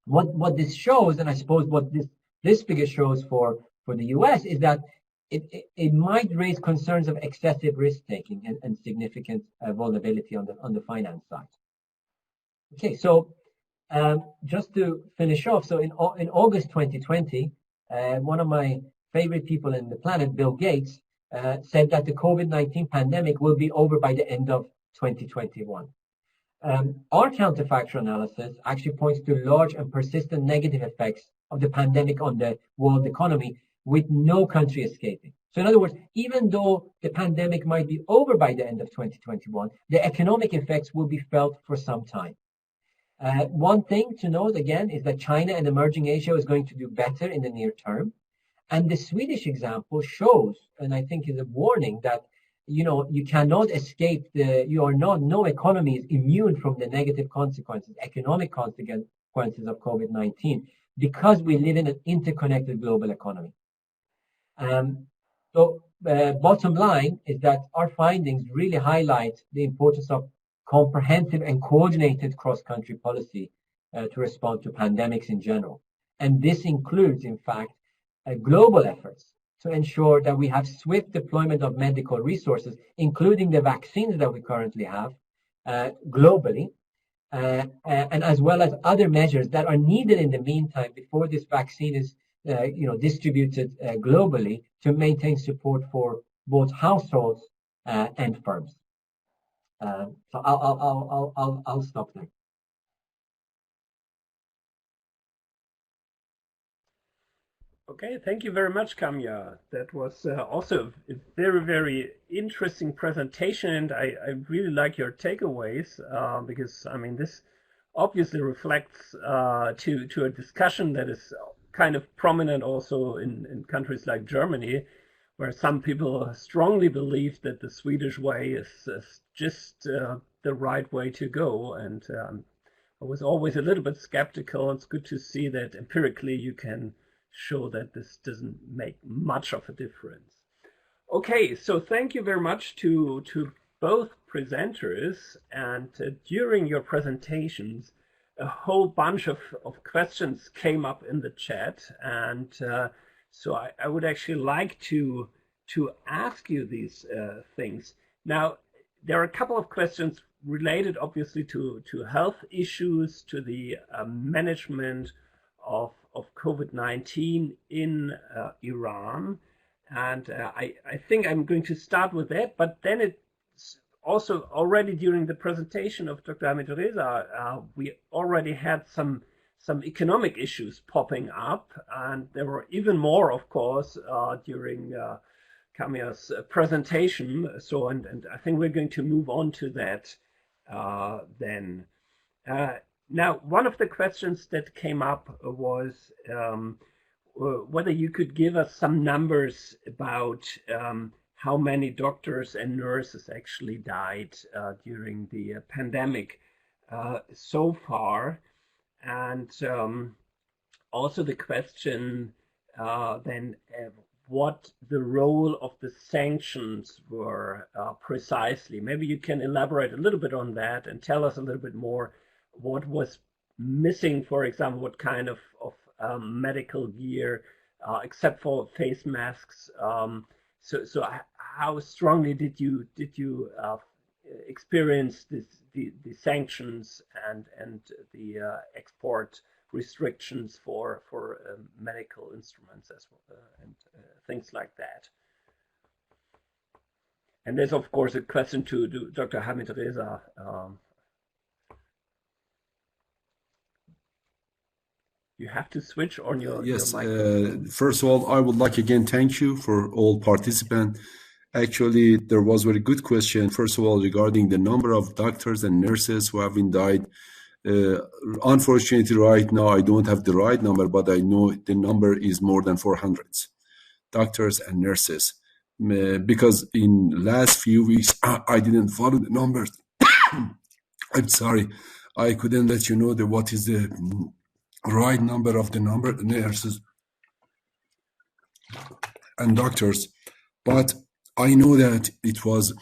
What this shows, and I suppose what this figure shows for the US, is that it might raise concerns of excessive risk taking and significant vulnerability on the finance side. Okay, so just to finish off, so in August 2020, one of my favorite people in the planet, Bill Gates, said that the COVID-19 pandemic will be over by the end of 2021. Our counterfactual analysis actually points to large and persistent negative effects of the pandemic on the world economy, with no country escaping. So in other words, even though the pandemic might be over by the end of 2021, the economic effects will be felt for some time. One thing to note again is that China and emerging Asia is going to do better in the near term. And the Swedish example shows, and I think is a warning, that you cannot escape no economy is immune from the negative consequences, economic consequences of COVID-19, because we live in an interconnected global economy. So bottom line is that our findings really highlight the importance of comprehensive and coordinated cross-country policy to respond to pandemics in general. And this includes, in fact, global efforts to ensure that we have swift deployment of medical resources, including the vaccines that we currently have globally, and as well as other measures that are needed in the meantime before this vaccine is distributed globally, to maintain support for both households and firms. So I'll stop there. Okay, thank you very much, Kamya. That was also a very, very interesting presentation, and I really like your takeaways because, I mean, this obviously reflects to a discussion that is kind of prominent also in countries like Germany, where some people strongly believe that the Swedish way is just the right way to go. And I was always a little bit skeptical. It's good to see that empirically you can show that this doesn't make much of a difference. Okay, so thank you very much to both presenters, and during your presentations a whole bunch of questions came up in the chat, and so I would actually like to ask you these things. Now, there are a couple of questions related obviously to health issues, to the management of COVID-19 in Iran, and I think I'm going to start with that, but then it's also already during the presentation of Dr. Hamid Reza, we already had some economic issues popping up, and there were even more, of course, during Kamya's presentation. So, and I think we're going to move on to that then. Now, one of the questions that came up was whether you could give us some numbers about how many doctors and nurses actually died during the pandemic so far. And also the question then what the role of the sanctions were precisely. Maybe you can elaborate a little bit on that and tell us a little bit more what was missing, for example, what kind of medical gear, except for face masks. So how strongly did you experience the sanctions and the export restrictions for medical instruments as well, and things like that? And there's of course a question to Dr. Hamid Reza. You have to switch on your Yes. microphone. First of all, I would like again thank you for all participants. Actually, there was a very good question. First of all, regarding the number of doctors and nurses who have been died. Unfortunately, right now, I don't have the right number, but I know the number is more than 400 doctors and nurses. Because in last few weeks, I didn't follow the numbers. I'm sorry. I couldn't let you know what is the right number of the nurses and doctors. But I know that it was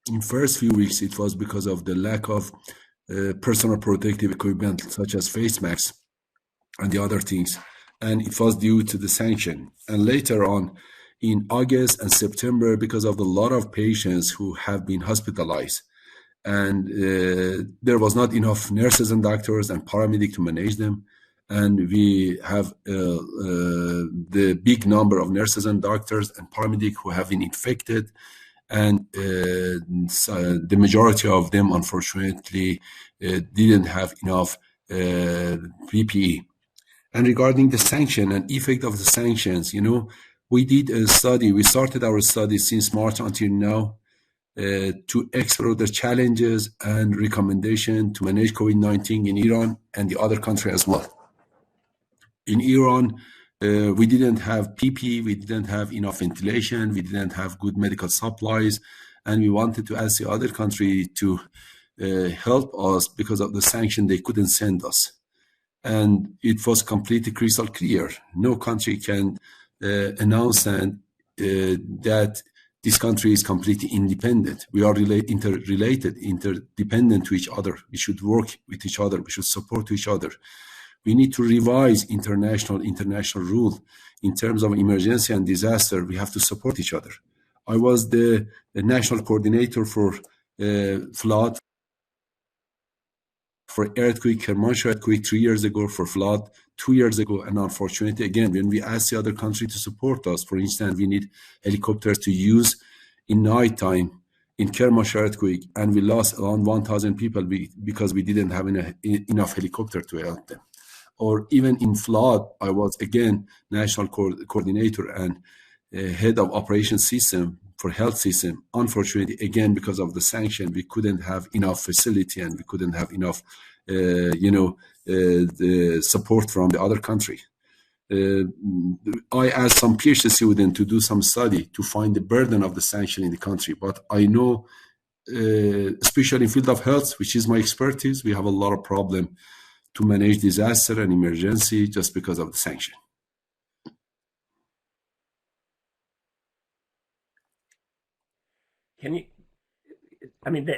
in first few weeks, it was because of the lack of personal protective equipment such as face masks and the other things, and it was due to the sanction. And later on in August and September, because of a lot of patients who have been hospitalized, and there was not enough nurses and doctors and paramedics to manage them, and we have the big number of nurses and doctors and paramedics who have been infected, and so the majority of them, unfortunately, didn't have enough PPE. And regarding the sanction and effect of the sanctions, we did a study. We started our study since March until now to explore the challenges and recommendation to manage COVID-19 in Iran and the other country as well. In Iran, we didn't have PPE, we didn't have enough ventilation, we didn't have good medical supplies, and we wanted to ask the other country to help us because of the sanction they couldn't send us. And it was completely crystal clear. No country can announce that this country is completely independent. We are interrelated, interdependent to each other. We should work with each other. We should support each other. We need to revise international rule in terms of emergency and disaster. We have to support each other. I was the national coordinator for flood, for earthquake, Kermanshah earthquake 3 years ago, for flood 2 years ago, and unfortunately, again, when we asked the other country to support us, for instance, we need helicopters to use in nighttime in Kermanshah earthquake, and we lost around 1,000 people because we didn't have enough helicopter to help them. Or even in flood, I was again national coordinator and head of operations system for health system. Unfortunately, again, because of the sanction, we couldn't have enough facility and we couldn't have enough, the support from the other country. I asked some PhD students to do some study to find the burden of the sanction in the country, but I know, especially in field of health, which is my expertise, we have a lot of problem to manage disaster and emergency just because of the sanction.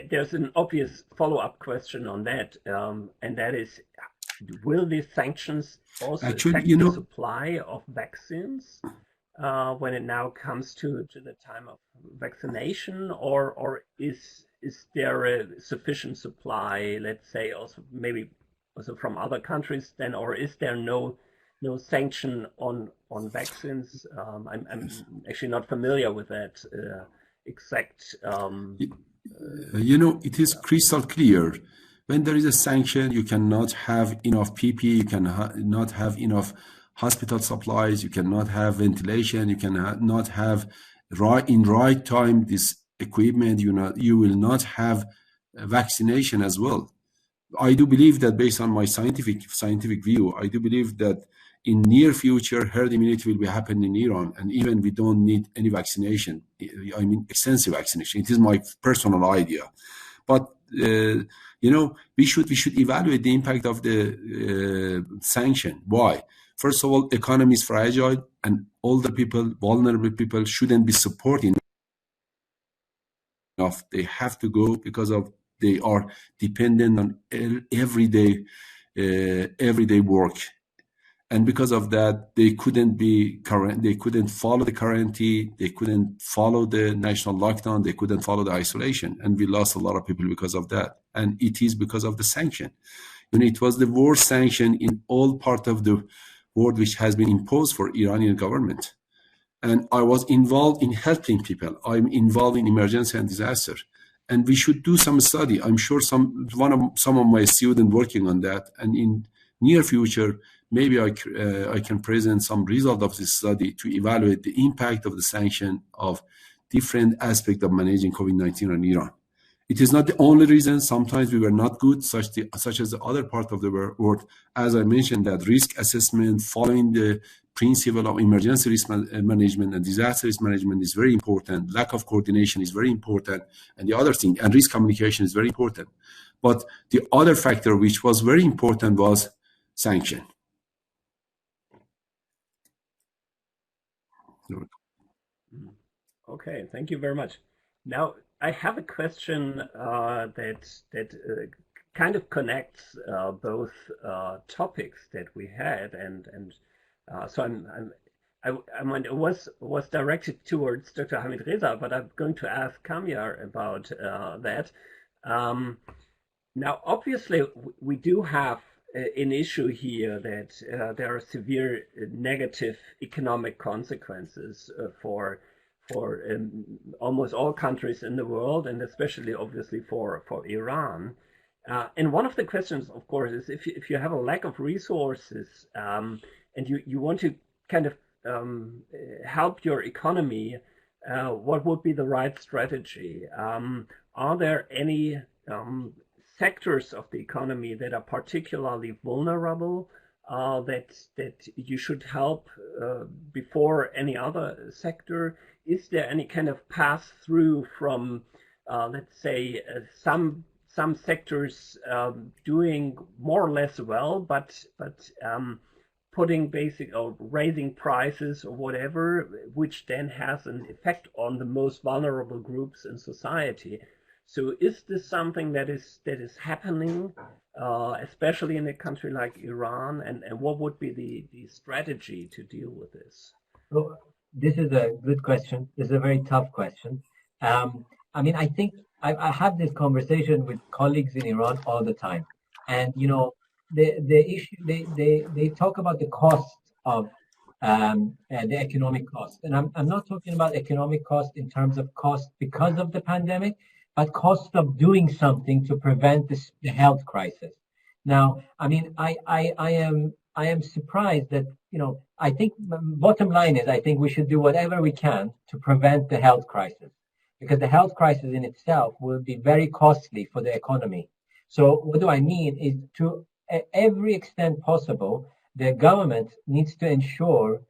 There's an obvious follow-up question on that, and that is, will these sanctions also affect the supply of vaccines when it now comes to the time of vaccination, or is there a sufficient supply, let's say, also maybe also from other countries then, or is there no sanction on vaccines? I'm actually not familiar with that exact. It is crystal clear. When there is a sanction, you cannot have enough PPE, you cannot have enough hospital supplies, you cannot have ventilation, you cannot have in right time this equipment. You will not have vaccination as well. I do believe that based on my scientific view, I do believe that in near future, herd immunity will be happening in Iran, and even we don't need any vaccination. I mean, extensive vaccination. It is my personal idea, but we should evaluate the impact of the sanction. Why? First of all, economy is fragile, and older people, vulnerable people, shouldn't be supported enough. They have to go because they are dependent on everyday work, and because of that, they couldn't follow the quarantine, they couldn't follow the national lockdown, they couldn't follow the isolation, and we lost a lot of people because of that. And it is because of the sanction. It was the worst sanction in all part of the world which has been imposed for Iranian government. And I was involved in helping people. I'm involved in emergency and disaster. And we should do some study. I'm sure some of my students working on that. And in near future, maybe I can present some result of this study to evaluate the impact of the sanction of different aspects of managing COVID-19 on Iran. It is not the only reason. Sometimes we were not good, such as the other part of the world. As I mentioned, that risk assessment, following the principle of emergency risk management and disaster risk management is very important. Lack of coordination is very important. And the other thing, and risk communication is very important. But the other factor which was very important was sanction. Okay, thank you very much. Now, I have a question that kind of connects both topics that we had, and so I mean, it was directed towards Dr. Hamid Reza, but I'm going to ask Kamya about that. Now, obviously, we do have an issue here that there are severe negative economic consequences for almost all countries in the world, and especially obviously for Iran. And one of the questions, of course, is if you have a lack of resources and you want to kind of help your economy, what would be the right strategy? Are there any sectors of the economy that are particularly vulnerable that you should help before any other sector? Is there any kind of pass through from, let's say, some sectors doing more or less well, but putting basic or raising prices or whatever, which then has an effect on the most vulnerable groups in society? So is this something that is happening, especially in a country like Iran, and what would be the strategy to deal with this? Well, this is a good question. This is a very tough question. I mean, I think I have this conversation with colleagues in Iran all the time, and you know, the issue they talk about the cost of the economic cost, and I'm not talking about economic cost in terms of cost because of the pandemic, but cost of doing something to prevent the health crisis. Now, I mean, I am surprised that, you know, I think bottom line is I think we should do whatever we can to prevent the health crisis, because the health crisis in itself will be very costly for the economy. So what do I mean is, to every extent possible, the government needs to ensure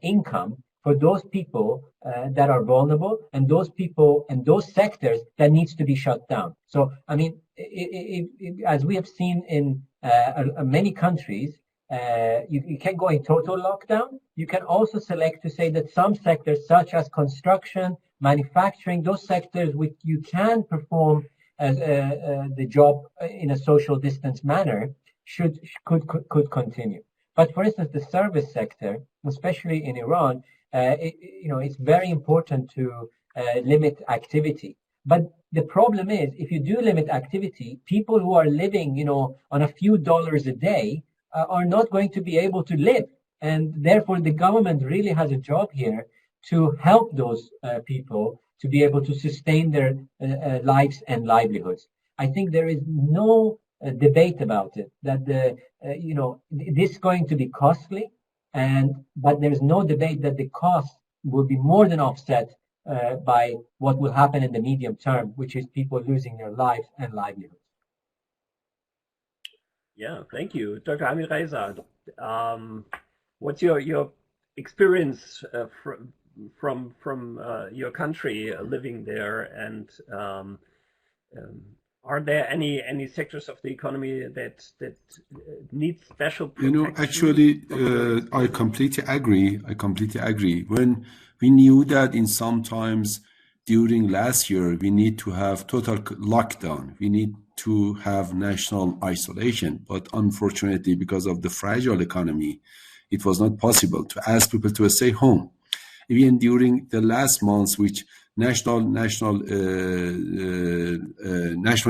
income for those people that are vulnerable, and those people and those sectors that needs to be shut down. So, I mean, as we have seen in many countries, you can go in total lockdown. You can also select to say that some sectors, such as construction, manufacturing, those sectors which you can perform as the job in a social distance manner, could continue. But for instance, the service sector, especially in Iran, it's very important to limit activity. But the problem is, if you do limit activity, people who are living, on a few dollars a day are not going to be able to live. And therefore, the government really has a job here to help those people to be able to sustain their lives and livelihoods. I think there is no debate about it, that this is going to be costly, but there's no debate that the cost will be more than offset by what will happen in the medium term, which is people losing their lives and livelihoods. Yeah, thank you, Dr. Hamid Reza. What's your experience from your country living there, and are there any sectors of the economy that need special protection? Actually, I completely agree. When we knew that in some times during last year, we need to have total lockdown, we need to have national isolation, but unfortunately, because of the fragile economy, it was not possible to ask people to stay home. Even during the last months, which national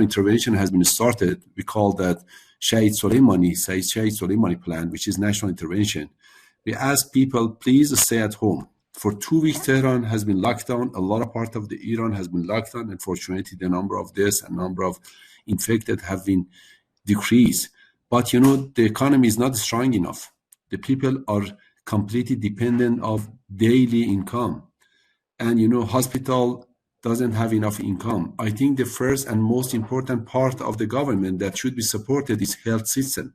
intervention has been started, we call that Shahid Soleimani plan, which is national intervention. We ask people, please stay at home. For 2 weeks, Tehran has been locked down. A lot of part of the Iran has been locked down. Unfortunately, the number of deaths and number of infected have been decreased. But you know, the economy is not strong enough. The people are completely dependent of daily income. And you know, hospital doesn't have enough income. I think the first and most important part of the government that should be supported is health system.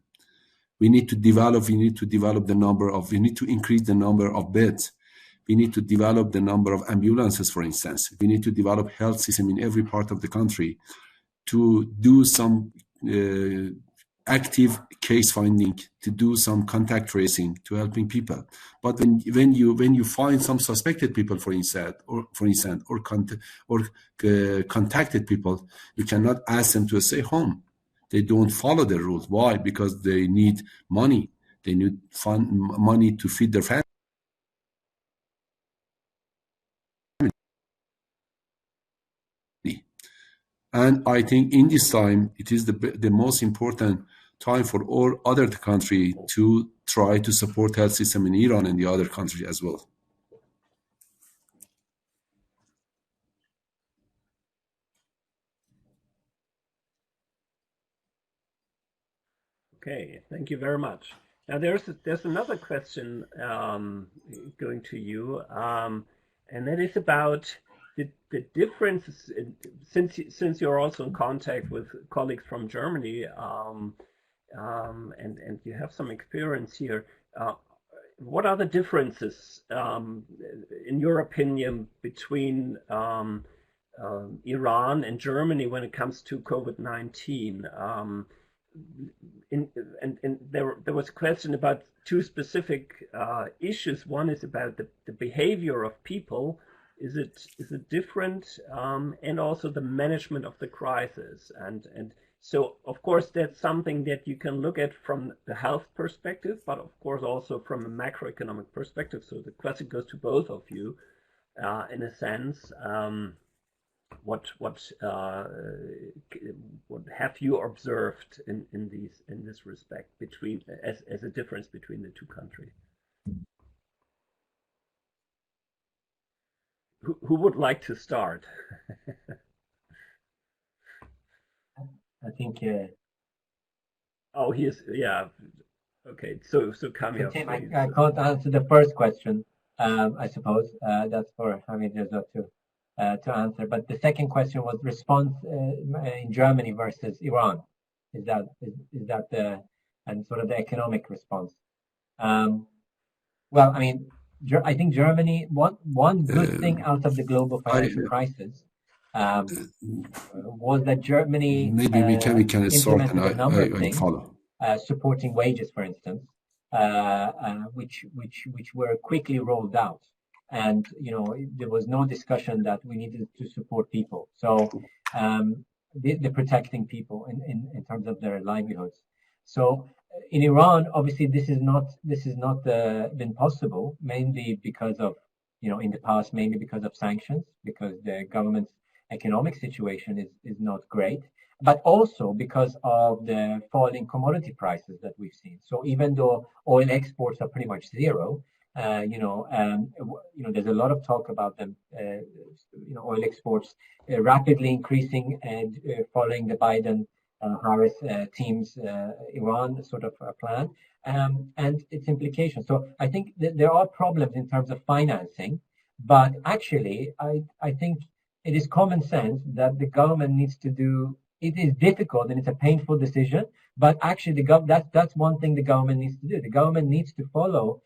We need to develop we need to increase the number of beds. We need to develop the number of ambulances, for instance. We need to develop health system in every part of the country to do some active case finding, to do some contact tracing, to helping people. But when you find some suspected people, for instance, or contacted people, you cannot ask them to stay home. They don't follow the rules. Why? Because they need money. They need money to feed their family. And I think in this time, it is the most important time for all other countries to try to support health system in Iran and the other countries as well. Okay, thank you very much. Now there's another question going to you, and that is about the differences since you're also in contact with colleagues from Germany, and you have some experience here. What are the differences, in your opinion, between Iran and Germany when it comes to COVID-19? And there was a question about two specific issues. One is about the behavior of people. Is it different? And also the management of the crisis. And so, of course, that's something that you can look at from the health perspective, but of course also from a macroeconomic perspective. So the question goes to both of you, in a sense. What have you observed in this respect between as a difference between the two countries? Who would like to start? I think. Oh, yeah. Okay, so Kamil, I can't answer the first question. I suppose that's for Hamid Reza to answer. But the second question was response in Germany versus Iran. Is that the and sort of the economic response? Well, I mean, I think Germany. One good thing out of the global financial crisis was that Germany maybe we can start and implemented a number of things, follow. Supporting wages, for instance, which were quickly rolled out. And you know, there was no discussion that we needed to support people. So the protecting people in terms of their livelihoods. So in Iran, obviously, this is not been possible, mainly because of, you know, in the past, mainly because of sanctions, because the government's economic situation is not great, but also because of the falling commodity prices that we've seen. So even though oil exports are pretty much zero, there's a lot of talk about them, oil exports rapidly increasing and following the Biden-Harris team's Iran sort of plan and its implications. So I think that there are problems in terms of financing, but actually I think it is common sense that the government needs to do. It is difficult and it's a painful decision, but actually that's one thing the government needs to do. The government needs to follow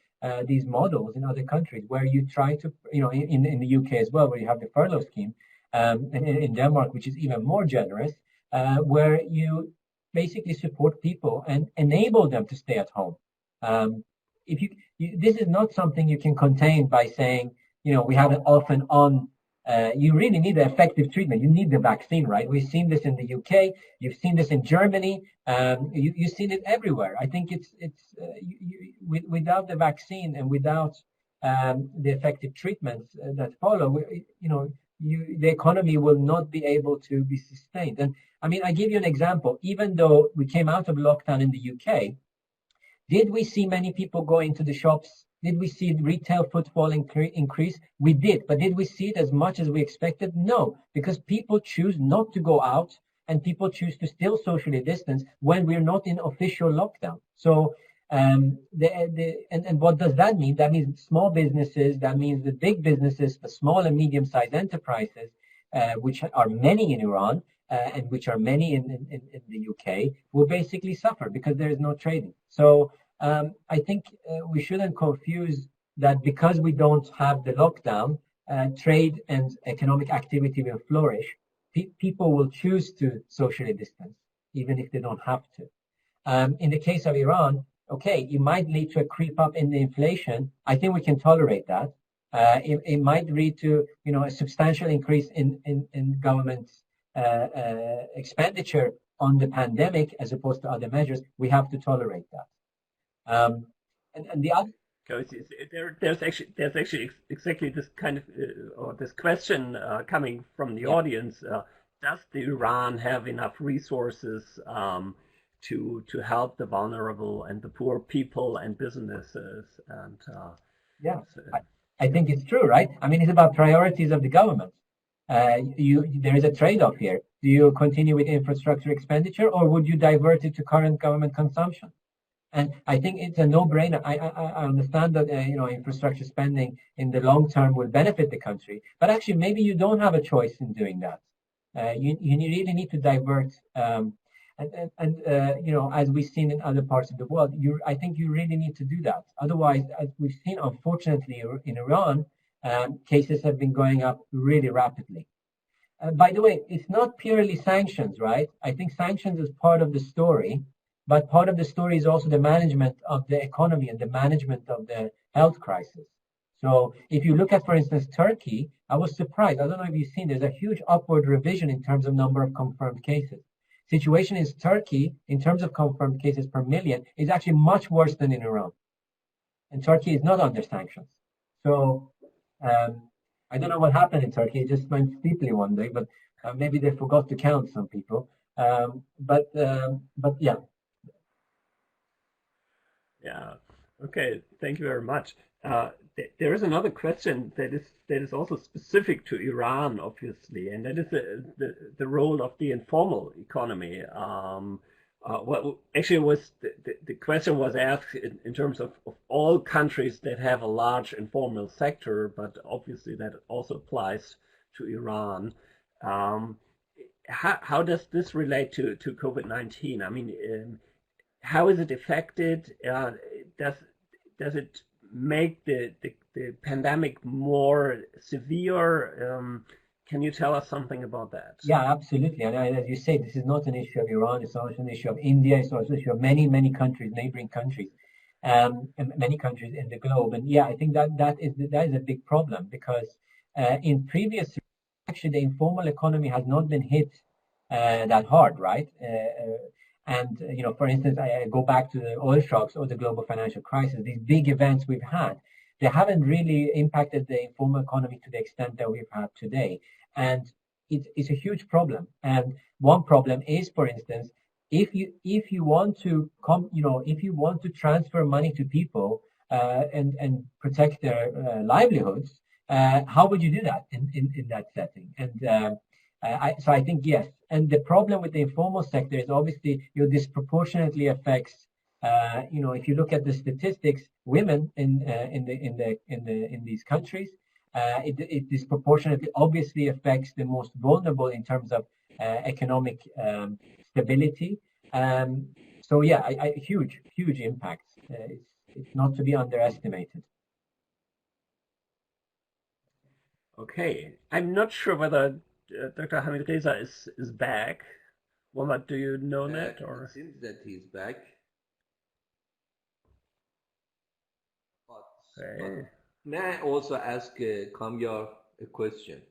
these models in other countries where you try to, in the UK as well, where you have the furlough scheme, and in Denmark, which is even more generous, where you basically support people and enable them to stay at home. If this is not something you can contain by saying, we have an off and on. You really need an effective treatment. You need the vaccine, right? We've seen this in the UK. You've seen this in Germany. You've seen it everywhere. I think without the vaccine and without the effective treatments that follow, the economy will not be able to be sustained. And I mean, I give you an example. Even though we came out of lockdown in the UK, did we see many people go into the shops? Did we see retail footfall increase? We did, but did we see it as much as we expected? No, because people choose not to go out and people choose to still socially distance when we're not in official lockdown. So and what does that mean? That means small businesses, that means the big businesses, the small and medium-sized enterprises, which are many in Iran and which are many in the UK, will basically suffer because there is no trading. So I think we shouldn't confuse that because we don't have the lockdown, trade and economic activity will flourish. People will choose to socially distance, even if they don't have to. In the case of Iran, okay, it might lead to a creep up in the inflation. I think we can tolerate that. It might lead to, a substantial increase in government expenditure on the pandemic as opposed to other measures. We have to tolerate that. And the other. There's actually exactly this kind of or this question coming from the audience. Does Iran have enough resources to help the vulnerable and the poor people and businesses? And I think it's true, right? I mean, it's about priorities of the government. There is a trade-off here. Do you continue with infrastructure expenditure, or would you divert it to current government consumption? And I think it's a no-brainer. I understand that infrastructure spending in the long term will benefit the country, but actually maybe you don't have a choice in doing that. You really need to divert, as we've seen in other parts of the world. I think you really need to do that. Otherwise, as we've seen, unfortunately, in Iran, cases have been going up really rapidly. By the way, it's not purely sanctions, right? I think sanctions is part of the story. But part of the story is also the management of the economy and the management of the health crisis. So if you look at, for instance, Turkey, I was surprised. I don't know if you've seen, there's a huge upward revision in terms of number of confirmed cases. Situation in Turkey, in terms of confirmed cases per million, is actually much worse than in Iran. And Turkey is not under sanctions. So I don't know what happened in Turkey. It just went steeply one day, but maybe they forgot to count some people. But yeah. Yeah. Okay. Thank you very much. There is another question that is also specific to Iran, obviously, and that is the role of the informal economy. Well, actually, was the question was asked in terms of all countries that have a large informal sector, but obviously that also applies to Iran. How does this relate to COVID-19? I mean. How is it affected? Does it make the pandemic more severe? Can you tell us something about that? Yeah, absolutely. And as you say, this is not an issue of Iran. It's also an issue of India. It's also an issue of many countries, neighboring countries, and many countries in the globe. And yeah, I think that is a big problem because in previous, actually, the informal economy has not been hit that hard, right? And, for instance, I go back to the oil shocks or the global financial crisis, these big events we've had, they haven't really impacted the informal economy to the extent that we've had today. And it's a huge problem. And one problem is, for instance, if you want to transfer money to people and protect their livelihoods, how would you do that in that setting? And so I think yes, and the problem with the informal sector is obviously disproportionately affects. If you look at the statistics, women in these countries, it disproportionately obviously affects the most vulnerable in terms of economic stability. So yeah, huge impacts. It's not to be underestimated. Okay, I'm not sure whether Dr. Hamid Reza is back. Mohammed, do you know that? Or it seems that he's back. But may I also ask Kamya a question?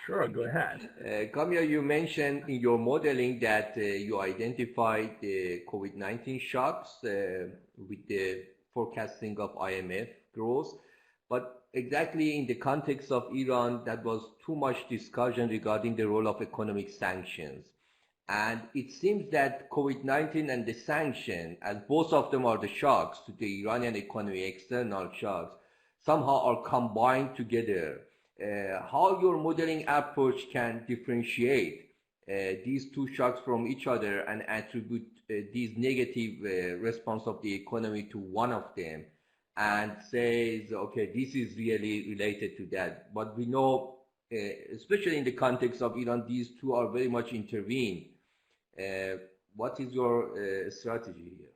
Sure, go ahead. Kamya, you mentioned in your modeling that you identified the COVID-19 shocks with the forecasting of IMF growth, but exactly in the context of Iran, that was too much discussion regarding the role of economic sanctions. And it seems that COVID-19 and the sanction, as both of them are the shocks to the Iranian economy, external shocks, somehow are combined together. How your modeling approach can differentiate these two shocks from each other and attribute these negative response of the economy to one of them and says, okay, this is really related to that. But we know, especially in the context of Iran, these two are very much intervened. What is your strategy here?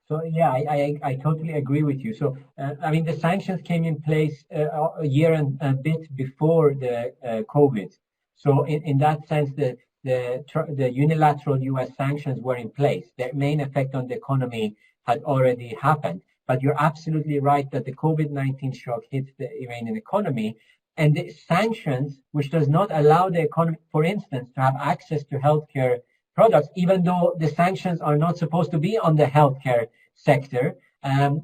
So yeah, I totally agree with you. So I mean, the sanctions came in place a year and a bit before the COVID. So in that sense, the unilateral U.S. sanctions were in place. Their main effect on the economy had already happened. But you're absolutely right that the COVID-19 shock hit the Iranian economy, and the sanctions, which does not allow the economy, for instance, to have access to healthcare products, even though the sanctions are not supposed to be on the healthcare sector.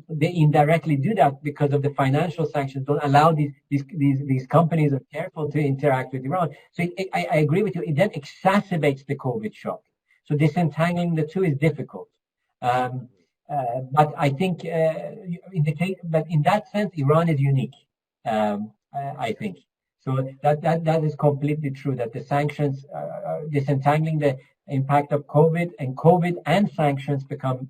They indirectly do that because of the financial sanctions don't allow these companies are careful to interact with Iran. So I agree with you. It then exacerbates the COVID shock. So disentangling the two is difficult. But I think but in that sense, Iran is unique. I think. So that is completely true, that the sanctions, disentangling the impact of COVID and sanctions become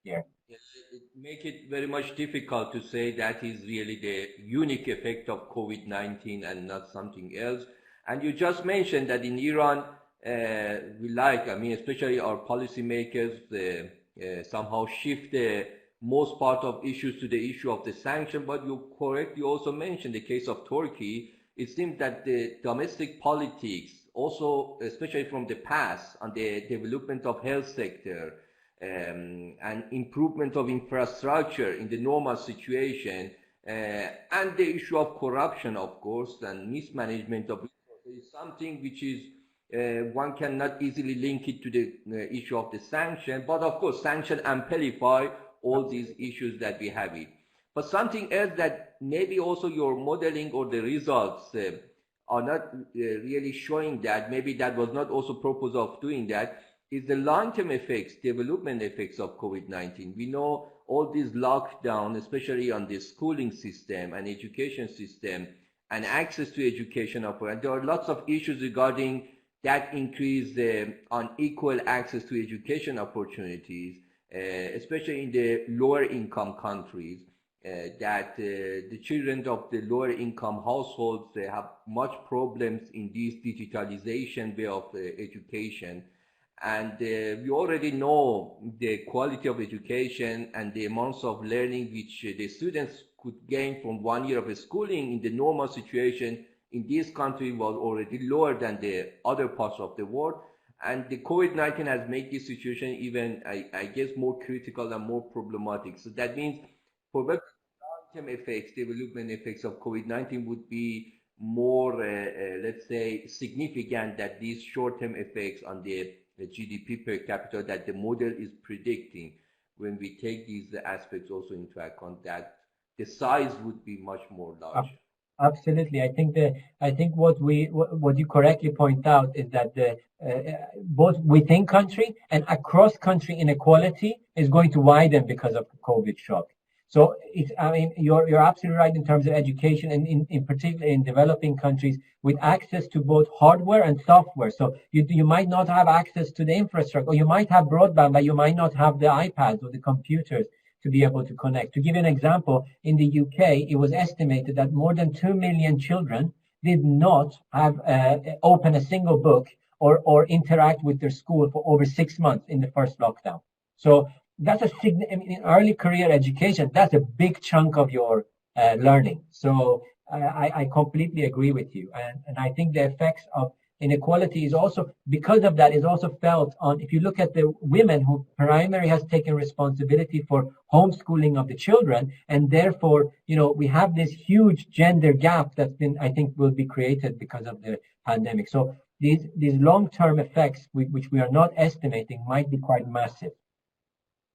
here. Yes, it make it very much difficult to say that is really the unique effect of COVID-19 and not something else. And you just mentioned that in Iran, especially our policymakers, somehow shift the most part of issues to the issue of the sanction. But you correctly also mentioned the case of Turkey. It seems that the domestic politics, also especially from the past, on the development of health sector and improvement of infrastructure in the normal situation, and the issue of corruption, of course, and mismanagement of resources is something which is one cannot easily link it to the issue of the sanction. But of course, sanction amplify all these issues that we have it. But something else that maybe also your modeling or the results are not really showing that, maybe that was not also purpose of doing that, is the long-term effects, development effects of COVID-19. We know all these lockdowns, especially on the schooling system and education system and access to education. And there are lots of issues regarding that increase unequal access to education opportunities, especially in the lower income countries. That the children of the lower income households, they have much problems in this digitalization way of education. And we already know the quality of education and the amounts of learning which the students could gain from 1 year of schooling in the normal situation in this country was already lower than the other parts of the world. And the COVID-19 has made this situation even, I guess, more critical and more problematic. So that means for long-term effects, development effects of COVID-19 would be more, let's say, significant than these short-term effects on the GDP per capita that the model is predicting. When we take these aspects also into account, that the size would be much more larger. Absolutely. I think what you correctly point out is that both within country and across country inequality is going to widen because of the COVID shock. So you're absolutely right in terms of education, and in particular in developing countries with access to both hardware and software. So you might not have access to the infrastructure, or you might have broadband, but you might not have the iPads or the computers to be able to connect. To give you an example, in the UK, it was estimated that more than 2 million children did not have open a single book or interact with their school for over 6 months in the first lockdown. So that's in early career education, that's a big chunk of your learning. So I completely agree with you. And I think the effects of inequality is also, because of that, is also felt on, if you look at the women who primarily has taken responsibility for homeschooling of the children, and therefore, we have this huge gender gap that's been, I think, will be created because of the pandemic. So these long-term effects, which we are not estimating, might be quite massive.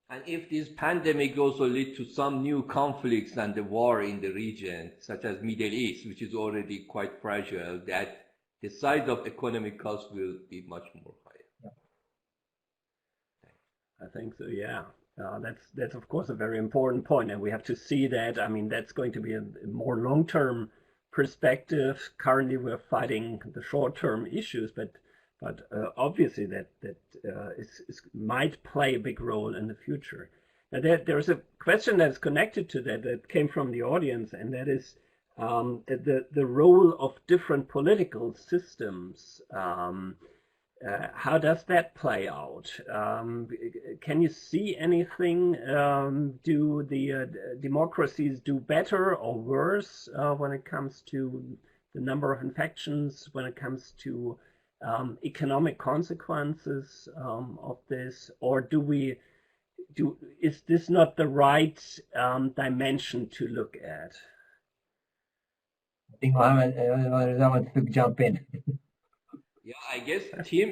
And if this pandemic also lead to some new conflicts and the war in the region, such as Middle East, which is already quite fragile, that the size of economic costs will be much more higher. I think so, yeah. That's of course a very important point, and we have to see that. I mean, that's going to be a more long-term perspective. Currently, we're fighting the short-term issues, but but obviously that might play a big role in the future. Now there's a question that's connected to that came from the audience, and that is the role of different political systems. How does that play out? Can you see anything? Do the democracies do better or worse when it comes to the number of infections, when it comes to economic consequences of this? Or is this not the right dimension to look at? I think Mohammed wants to jump in. Yeah, I guess, Tim,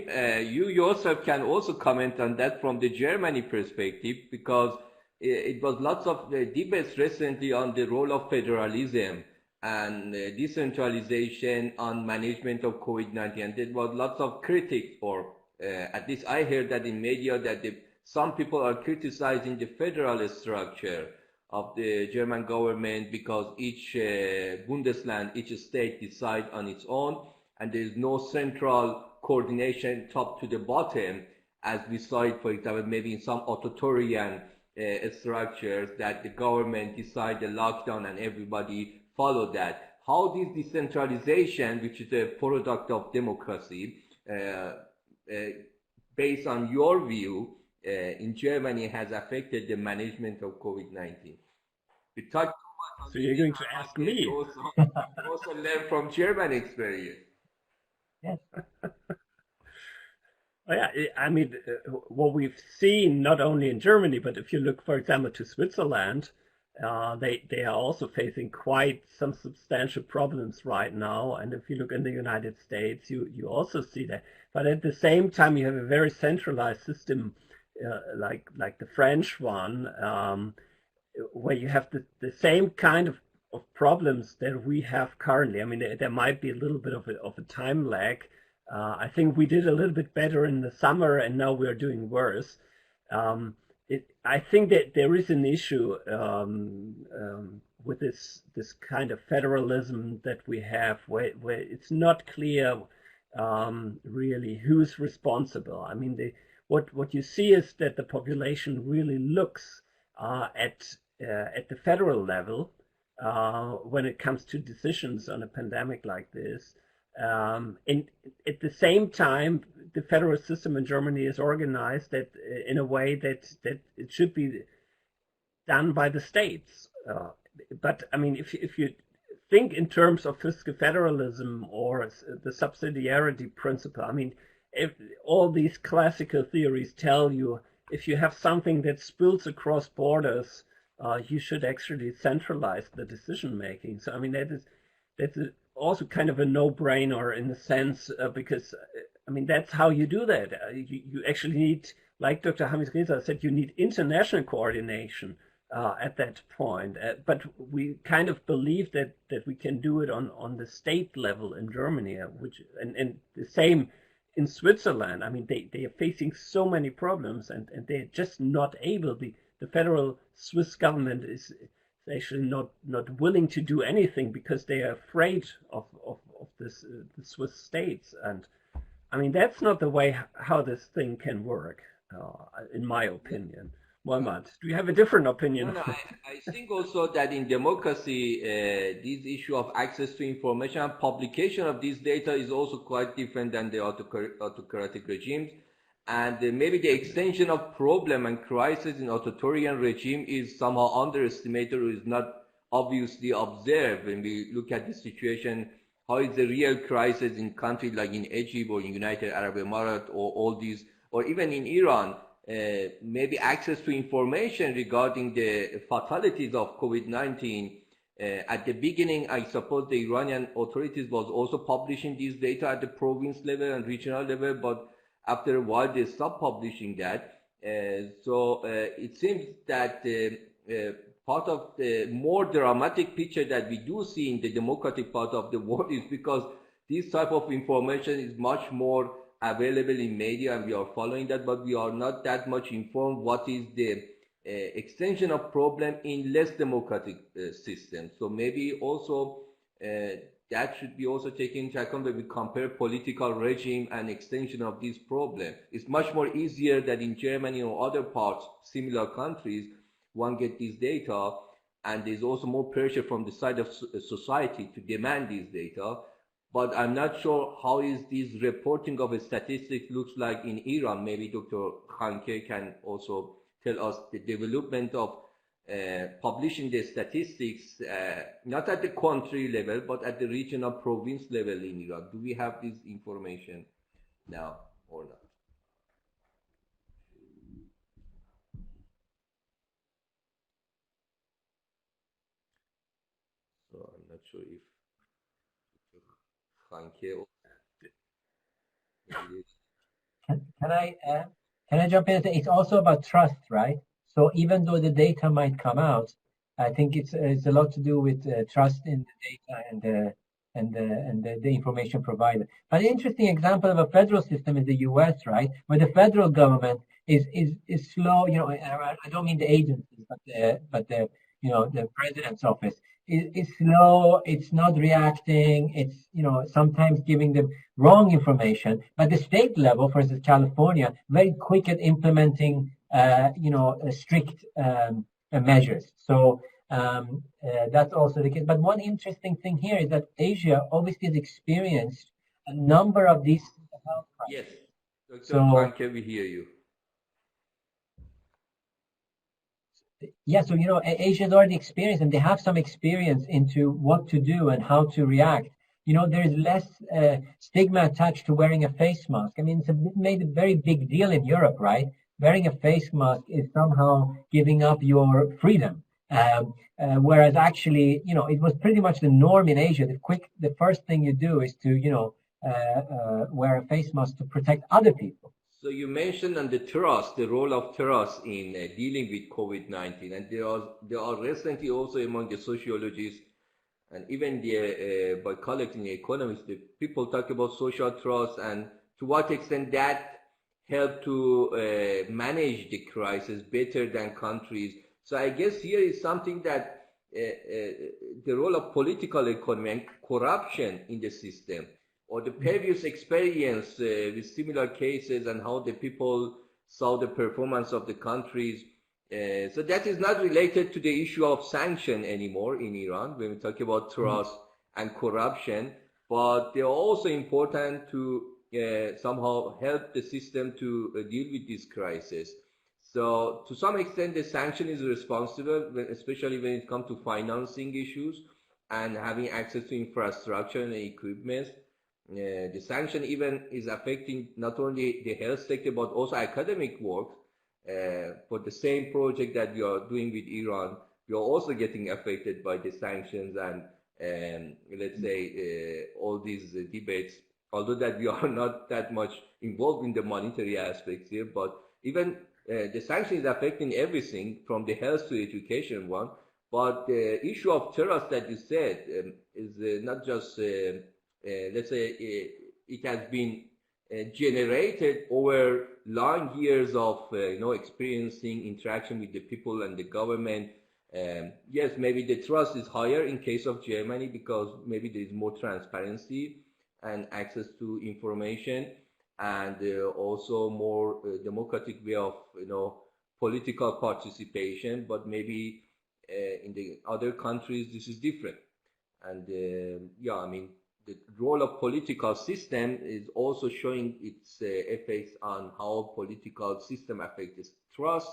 you yourself can also comment on that from the Germany perspective, because it was lots of debates recently on the role of federalism and decentralization on management of COVID-19. And there was lots of critics, or at least I heard that in media, that some people are criticizing the federal structure of the German government because each Bundesland, each state decide on its own, and there is no central coordination top to the bottom, as we saw it, for example, maybe in some authoritarian structures, that the government decide the lockdown and everybody follow that. How this decentralization, which is a product of democracy, based on your view, in Germany has affected the management of COVID-19? We talked about. So you're going to ask me? Also learn from German experience. Yes. Yeah, I mean, what we've seen not only in Germany, but if you look, for example, to Switzerland, they are also facing quite some substantial problems right now. And if you look in the United States, you also see that. But at the same time, you have a very centralized system, like the French one, where you have the same kind of problems that we have currently. I mean, there might be a little bit of a time lag. I think we did a little bit better in the summer, and now we're doing worse. I think that there is an issue with this kind of federalism that we have, where it's not clear really who's responsible. I mean, what you see is that the population really looks at the federal level when it comes to decisions on a pandemic like this. And at the same time, the federal system in Germany is organized that in a way that it should be done by the states. But I mean, if you think in terms of fiscal federalism or the subsidiarity principle, I mean, if all these classical theories tell you if you have something that spills across borders, you should actually centralize the decision making. So I mean, that's also kind of a no-brainer in the sense, because I mean, that's how you do that. You actually need, like Dr. Hamid Reza said, you need international coordination at that point. But we kind of believe that we can do it on the state level in Germany, and the same in Switzerland. I mean, they are facing so many problems, and they're just not able. The federal Swiss government is actually not willing to do anything because they are afraid of the Swiss states. And I mean, that's not the way how this thing can work, in my opinion. Mohammed, do you have a different opinion? No, I think also that in democracy, this issue of access to information and publication of this data is also quite different than the autocratic regimes. And maybe the extension of problem and crisis in authoritarian regime is somehow underestimated or is not obviously observed when we look at the situation. How is the real crisis in countries like in Egypt or in United Arab Emirates or all these, or even in Iran? Maybe access to information regarding the fatalities of COVID-19. At the beginning, I suppose the Iranian authorities was also publishing these data at the province level and regional level, but after a while they stopped publishing that. So it seems that part of the more dramatic picture that we do see in the democratic part of the world is because this type of information is much more available in media and we are following that, but we are not that much informed what is the extension of problem in less democratic systems. So maybe also that should be also taken into account when we compare political regime and extension of this problem. It's much more easier that in Germany or other parts, similar countries, one get this data, and there's also more pressure from the side of society to demand this data. But I'm not sure how is this reporting of a statistic looks like in Iran. Maybe Dr. Khanke can also tell us the development of publishing the statistics, not at the country level, but at the regional province level in Iran. Do we have this information now or not? So I'm not sure if Khanke or Can I jump in? It's also about trust, right? So even though the data might come out, I think it's a lot to do with trust in the data and the information provided. But an interesting example of a federal system is the U.S., right, where the federal government is slow. You know, I don't mean the agencies, but the the president's office is slow. It's not reacting. It's sometimes giving the wrong information. But the state level, for instance, California, very quick at implementing strict measures. So that's also the case. But one interesting thing here is that Asia obviously has experienced a number of these health crises. Yes, Dr. Khanke, we hear you. Yeah, so Asia's already experienced, and they have some experience into what to do and how to react. There's less stigma attached to wearing a face mask. I mean, it's made a very big deal in Europe, right? Wearing a face mask is somehow giving up your freedom. Whereas actually, it was pretty much the norm in Asia. The first thing you do is to, wear a face mask to protect other people. So you mentioned on the trust, the role of trust in dealing with COVID-19, and there are recently also among the sociologists and even by collecting economists, the people talk about social trust and to what extent that helped to manage the crisis better than countries. So I guess here is something that the role of political economy and corruption in the system, or the previous experience with similar cases and how the people saw the performance of the countries. So that is not related to the issue of sanction anymore in Iran when we talk about trust and corruption, but they are also important to somehow help the system to deal with this crisis. So to some extent the sanction is responsible, especially when it comes to financing issues and having access to infrastructure and equipment. The sanction even is affecting not only the health sector but also academic work. For the same project that we are doing with Iran, we are also getting affected by the sanctions and let's say all these debates, although that we are not that much involved in the monetary aspects here, but even the sanction is affecting everything from the health to education one. But the issue of trust that you said is not just let's say it has been generated over long years of experiencing interaction with the people and the government. Yes, maybe the trust is higher in case of Germany because maybe there is more transparency and access to information, and also more democratic way of political participation. But maybe in the other countries this is different, and yeah, I mean, the role of political system is also showing its effects on how political system affects trust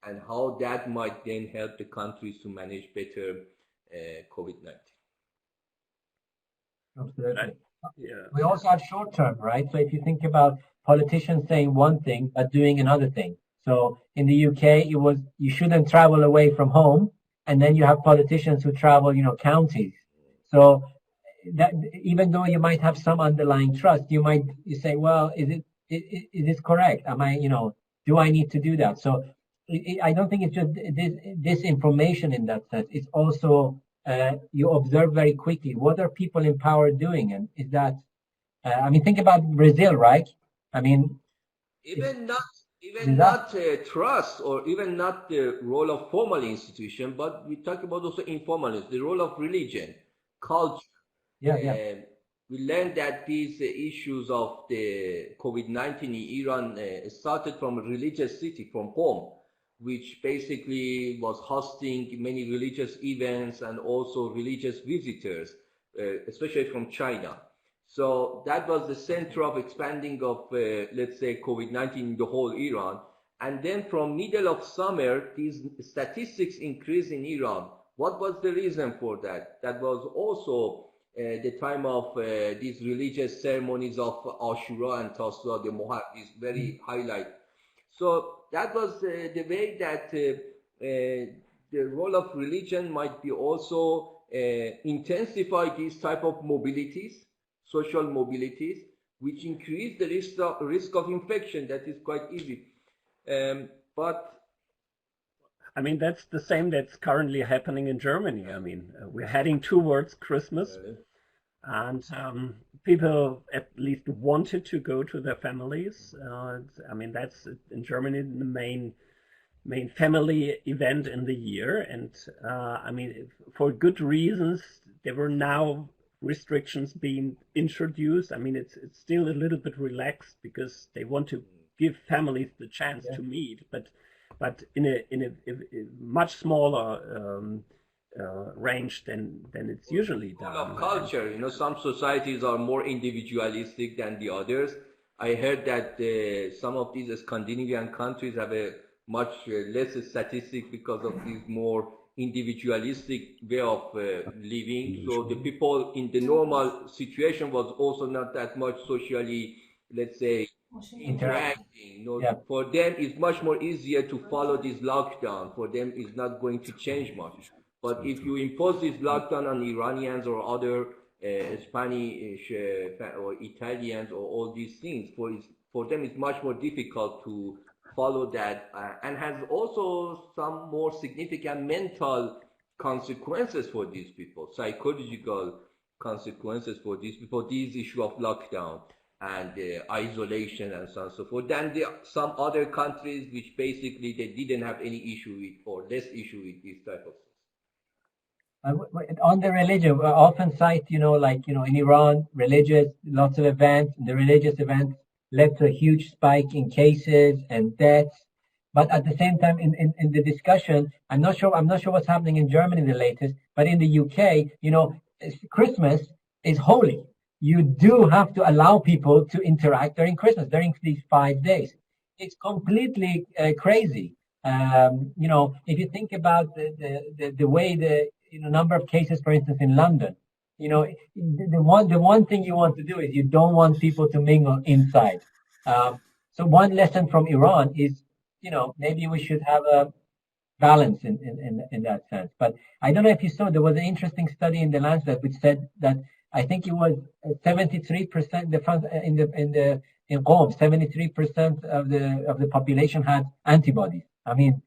and how that might then help the countries to manage better COVID-19. Absolutely. Yeah. We also have short term, right? So if you think about politicians saying one thing but doing another thing. So in the UK, it was you shouldn't travel away from home, and then you have politicians who travel, counties. So that even though you might have some underlying trust, you say, well, is this correct? Am I, do I need to do that? So I don't think it's just this information in that sense. It's also you observe very quickly what are people in power doing, and is that I mean, think about Brazil, right? I mean, even not trust, or even not the role of formal institution, but we talk about also informal, the role of religion, culture. We learned that these issues of the COVID-19 in Iran started from a religious city, from Qom, which basically was hosting many religious events and also religious visitors, especially from China. So that was the center of expanding of, let's say, COVID-19 in the whole Iran. And then from middle of summer, these statistics increased in Iran. What was the reason for that? That was also the time of these religious ceremonies of Ashura and Tasra, the Muharram is very highlight. So that was the way that the role of religion might be also intensify these type of mobilities, social mobilities, which increase the risk of infection. That is quite easy. But I mean, that's the same that's currently happening in Germany. I mean, we're heading towards Christmas, and people at least wanted to go to their families. I mean, that's in Germany the main family event in the year, and I mean, for good reasons, there were now restrictions being introduced. I mean, it's still a little bit relaxed because they want to give families the chance to meet, but in a much smaller range than it's usually done. Of culture, you know, some societies are more individualistic than the others. I heard that some of these Scandinavian countries have a much less statistic because of this more individualistic way of living. So the people in the normal situation was also not that much socially, let's say, interacting. You know, for them it's much more easier to follow this lockdown. For them it's not going to change much. But if you impose this lockdown on Iranians or other Spanish or Italians or all these things, for them it's much more difficult to follow that, and has also some more significant mental consequences for these people, psychological consequences for these people, these issue of lockdown and isolation and so on and so forth, than some other countries which basically they didn't have any issue with or less issue with this type of things. On the religion, we often cite, like, in Iran, lots of events, the religious events led to a huge spike in cases and deaths. But at the same time, in the discussion, I'm not sure what's happening in Germany the latest, but in the UK, Christmas is holy. You do have to allow people to interact during Christmas, during these 5 days. It's completely crazy. If you think about the way the number of cases, for instance, in London, the one thing you want to do is you don't want people to mingle inside. So one lesson from Iran is, maybe we should have a balance in that sense. But I don't know if you saw, there was an interesting study in the Lancet which said that I think it was 73% in Qom, 73% of the population had antibodies. I mean,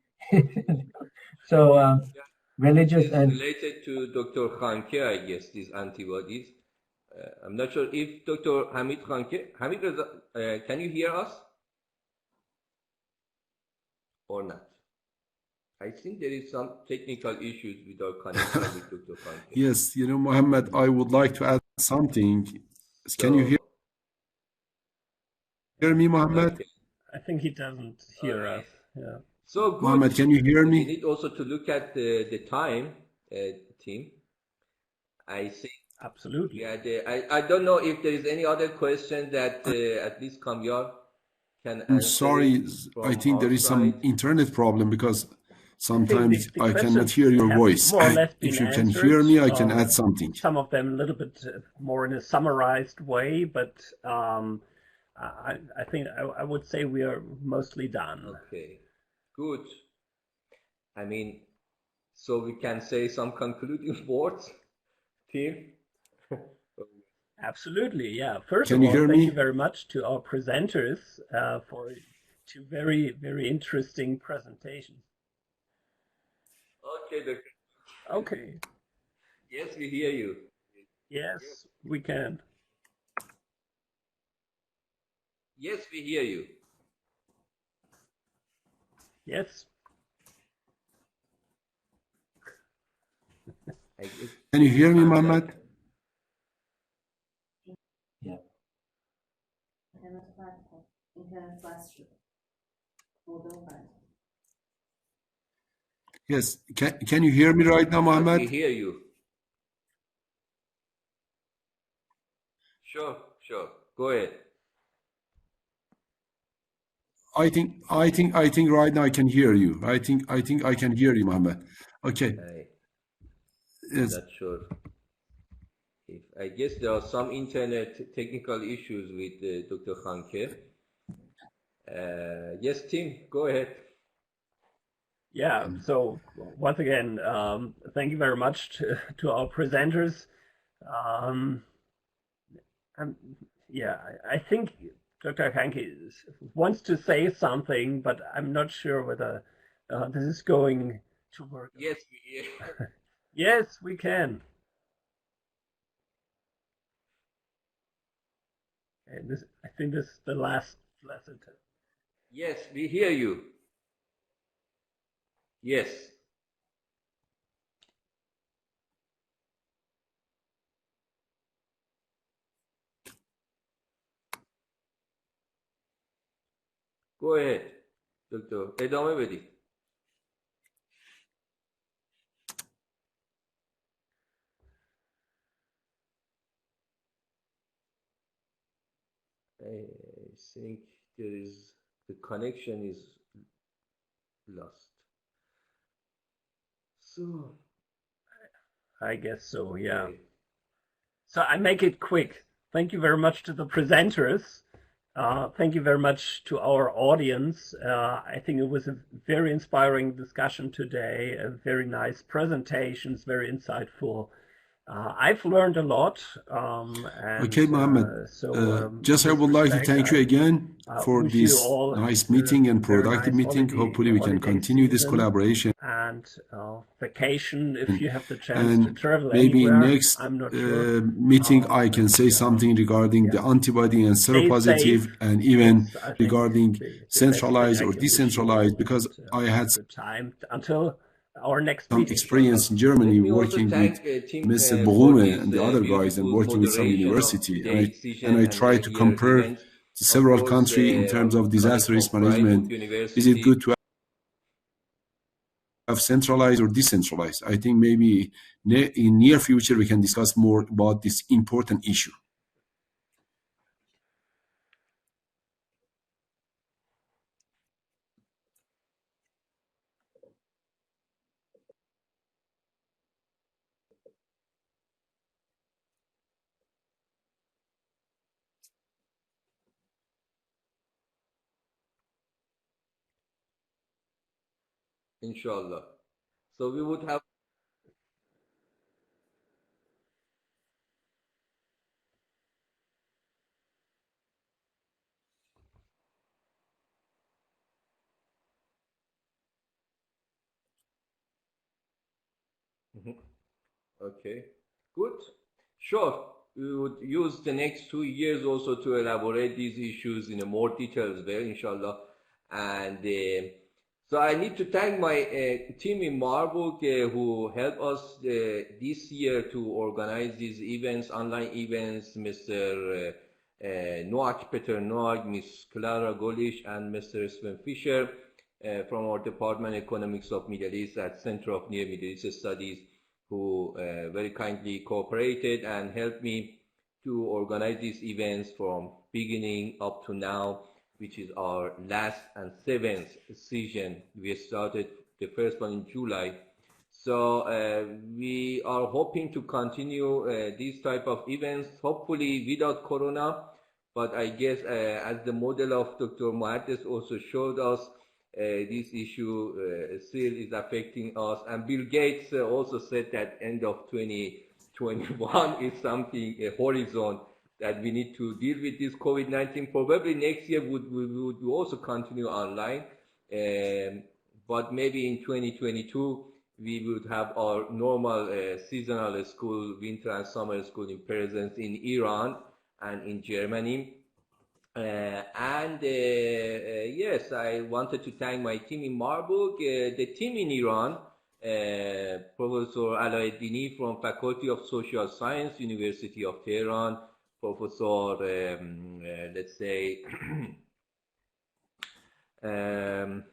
so. Religious it's and related to Dr. Khanke, I guess, these antibodies. I'm not sure if Dr. Hamid Khanke, can you hear us or not? I think there is some technical issues with our connection with Dr. Khanke. Yes, Mohammed, I would like to add something. Can you hear me, Mohammed? Okay. I think he doesn't hear us. Yeah. So good. Mohammed, can you hear me? We need also to look at the time, team. I think. Absolutely. Yeah, I don't know if there is any other question that at least Kamyar can answer. I'm sorry, I think there is some internet problem because sometimes I cannot hear your voice. If you can hear me, I can add something. Some of them a little bit more in a summarized way, but I think I would say we are mostly done. Okay. Good. I mean, so we can say some concluding words, team? Absolutely, yeah. First Can of all, you hear thank me? you very much to our presenters for two very, very interesting presentations. Okay, Doctor. Okay. Yes, we hear you. Yes, we can. Yes, we hear you. Yes. Can you hear me, Mohammed? Yes, can you hear me right now, We Mohammed? hear you. Sure. Go ahead. I think right now I can hear you. I think I can hear you, Mohammed. Okay. I'm Yes. not sure. I guess there are some internet technical issues with Dr. Khanke. Yes, Tim, go ahead. Yeah, so once again, thank you very much to our presenters. Yeah, I think Dr. Hanke wants to say something, but I'm not sure whether this is going to work. Yes, Yes, we can. And this, I think this is the last lesson. yes, we hear you. Yes. Go ahead, دکتر. ادامه بدید. I think the connection is lost. So I guess so, yeah. okay. So I make it quick. Thank you very much to the presenters. Thank you very much to our audience. I think it was a very inspiring discussion today, very nice presentations, very insightful. I've learned a lot. Okay, Mohammed. Just I would like to thank you again for this nice meeting and productive meeting. Hopefully we can continue this collaboration. And vacation if you have the chance to travel maybe anywhere. next I'm not sure. meeting I can say something regarding the antibody and seropositive, and even regarding centralized or decentralized, because I had time until our next some experience in Germany working with Mr. Blume and the other guys, and working with some university, and I try to compare to several countries in terms of disaster risk management. Is it good to have centralized or decentralized? I think maybe in near future we can discuss more about this important issue. Inshallah. So we would have. Okay, good. Sure. We would use the next 2 years also to elaborate these issues in a more detail as well, inshallah. And so I need to thank my team in Marburg who helped us this year to organize these events, online events, Mr. Noak Peter Noak, Ms. Clara Golish, and Mr. Sven Fischer from our Department of Economics of Middle East at Center of Near Middle East Studies, who very kindly cooperated and helped me to organize these events from beginning up to now, which is our last and 7th session. We started the first one in July. So we are hoping to continue these type of events, hopefully without Corona, but I guess as the model of Dr. Mohandes also showed us, this issue still is affecting us. And Bill Gates also said that end of 2021 is something, a horizon that we need to deal with this COVID-19. Probably next year we would also continue online, but maybe in 2022 we would have our normal seasonal school, winter and summer school in presence in Iran and in Germany. Yes, I wanted to thank my team in Marburg, the team in Iran, Professor Alaeddini from Faculty of Social Science, University of Tehran, Professor, let's say, Um,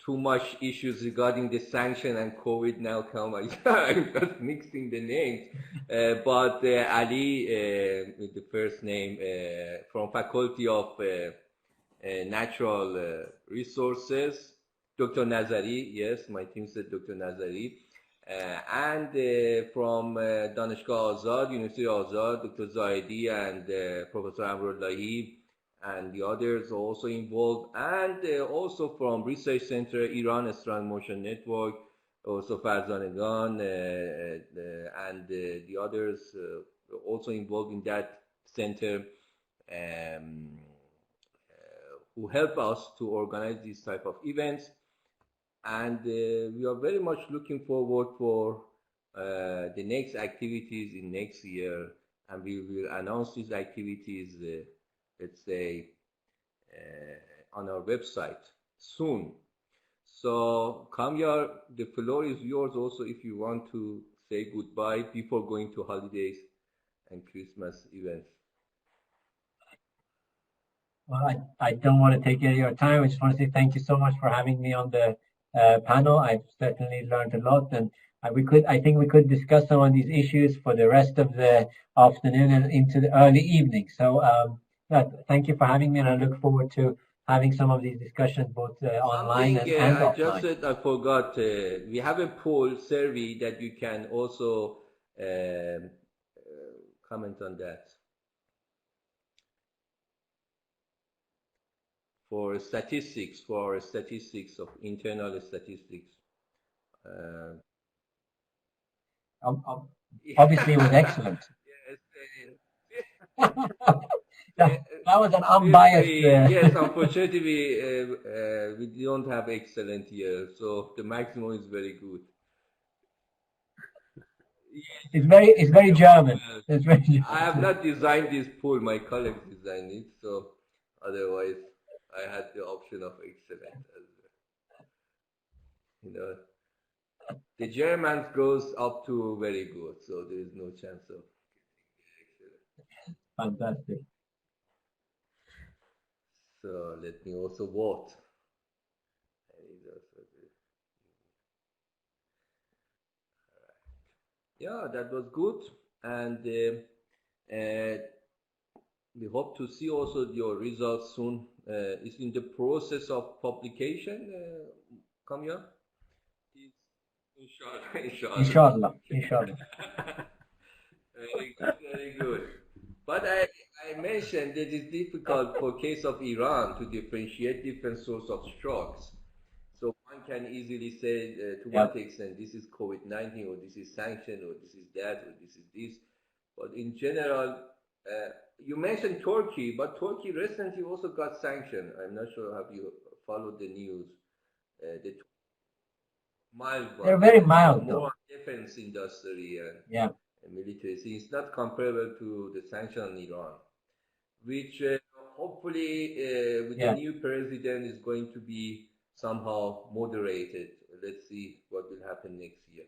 Too much issues regarding the sanction and COVID now come. I'm just mixing the names. But Ali, with the first name, from Faculty of Natural Resources, Dr. Nazari, yes, my team said Dr. Nazari. And from Danishgah Azad, University Azad, Dr. Zaidi and Professor Amrullahi, and the others also involved, and also from Research Center, Iran Strand Motion Network, also Farzanegan, and the others also involved in that center, who help us to organize these type of events. And we are very much looking forward for the next activities in next year, and we will announce these activities let's say, on our website soon. So, Kamyar, the floor is yours also if you want to say goodbye before going to holidays and Christmas events. Well, I don't want to take any of your time. I just want to say thank you so much for having me on the panel. I've certainly learned a lot, and I think we could discuss some of these issues for the rest of the afternoon and into the early evening. So, thank you for having me, and I look forward to having some of these discussions both online and offline. I just said I forgot. We have a poll survey that you can also comment on that. For statistics, of internal statistics. Obviously, it was excellent. That was an unbiased. Yes, unfortunately, we don't have excellent here, so the maximum is very good. It's very German. It's very German. I have not designed this pool. My colleagues designed it, so otherwise I had the option of excellent as well. You know, the German goes up to very good, so there is no chance of excellent. Fantastic. So let me also vote. Yeah, that was good, and we hope to see also your results soon. It's in the process of publication, Kamya? Inshallah. Very good. But I mentioned that it's difficult for case of Iran to differentiate different sorts of strokes. So one can easily say to what extent this is COVID-19 or this is sanction or this is that or this is this. But in general, you mentioned Turkey, but Turkey recently also got sanctioned. I'm not sure have you followed the news. The mild one. They're very mild, more defense industry and military. So it's not comparable to the sanction on Iran, which hopefully with the new president is going to be somehow moderated. Let's see what will happen next year.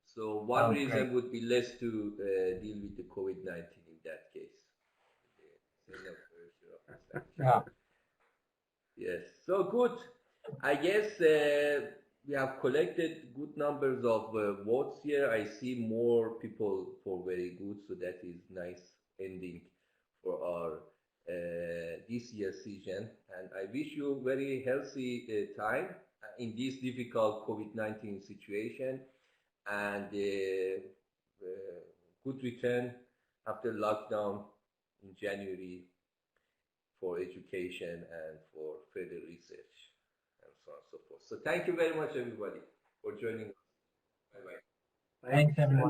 So one reason would be less to deal with the COVID-19 in that case. Yes, so good. I guess we have collected good numbers of votes here. I see more people for very good, so that is nice ending for our this year's session. And I wish you very healthy time in this difficult COVID-19 situation, and good return after lockdown in January for education and for further research and so on and so forth. So thank you very much, everybody, for joining us. Bye-bye. Thanks, everyone.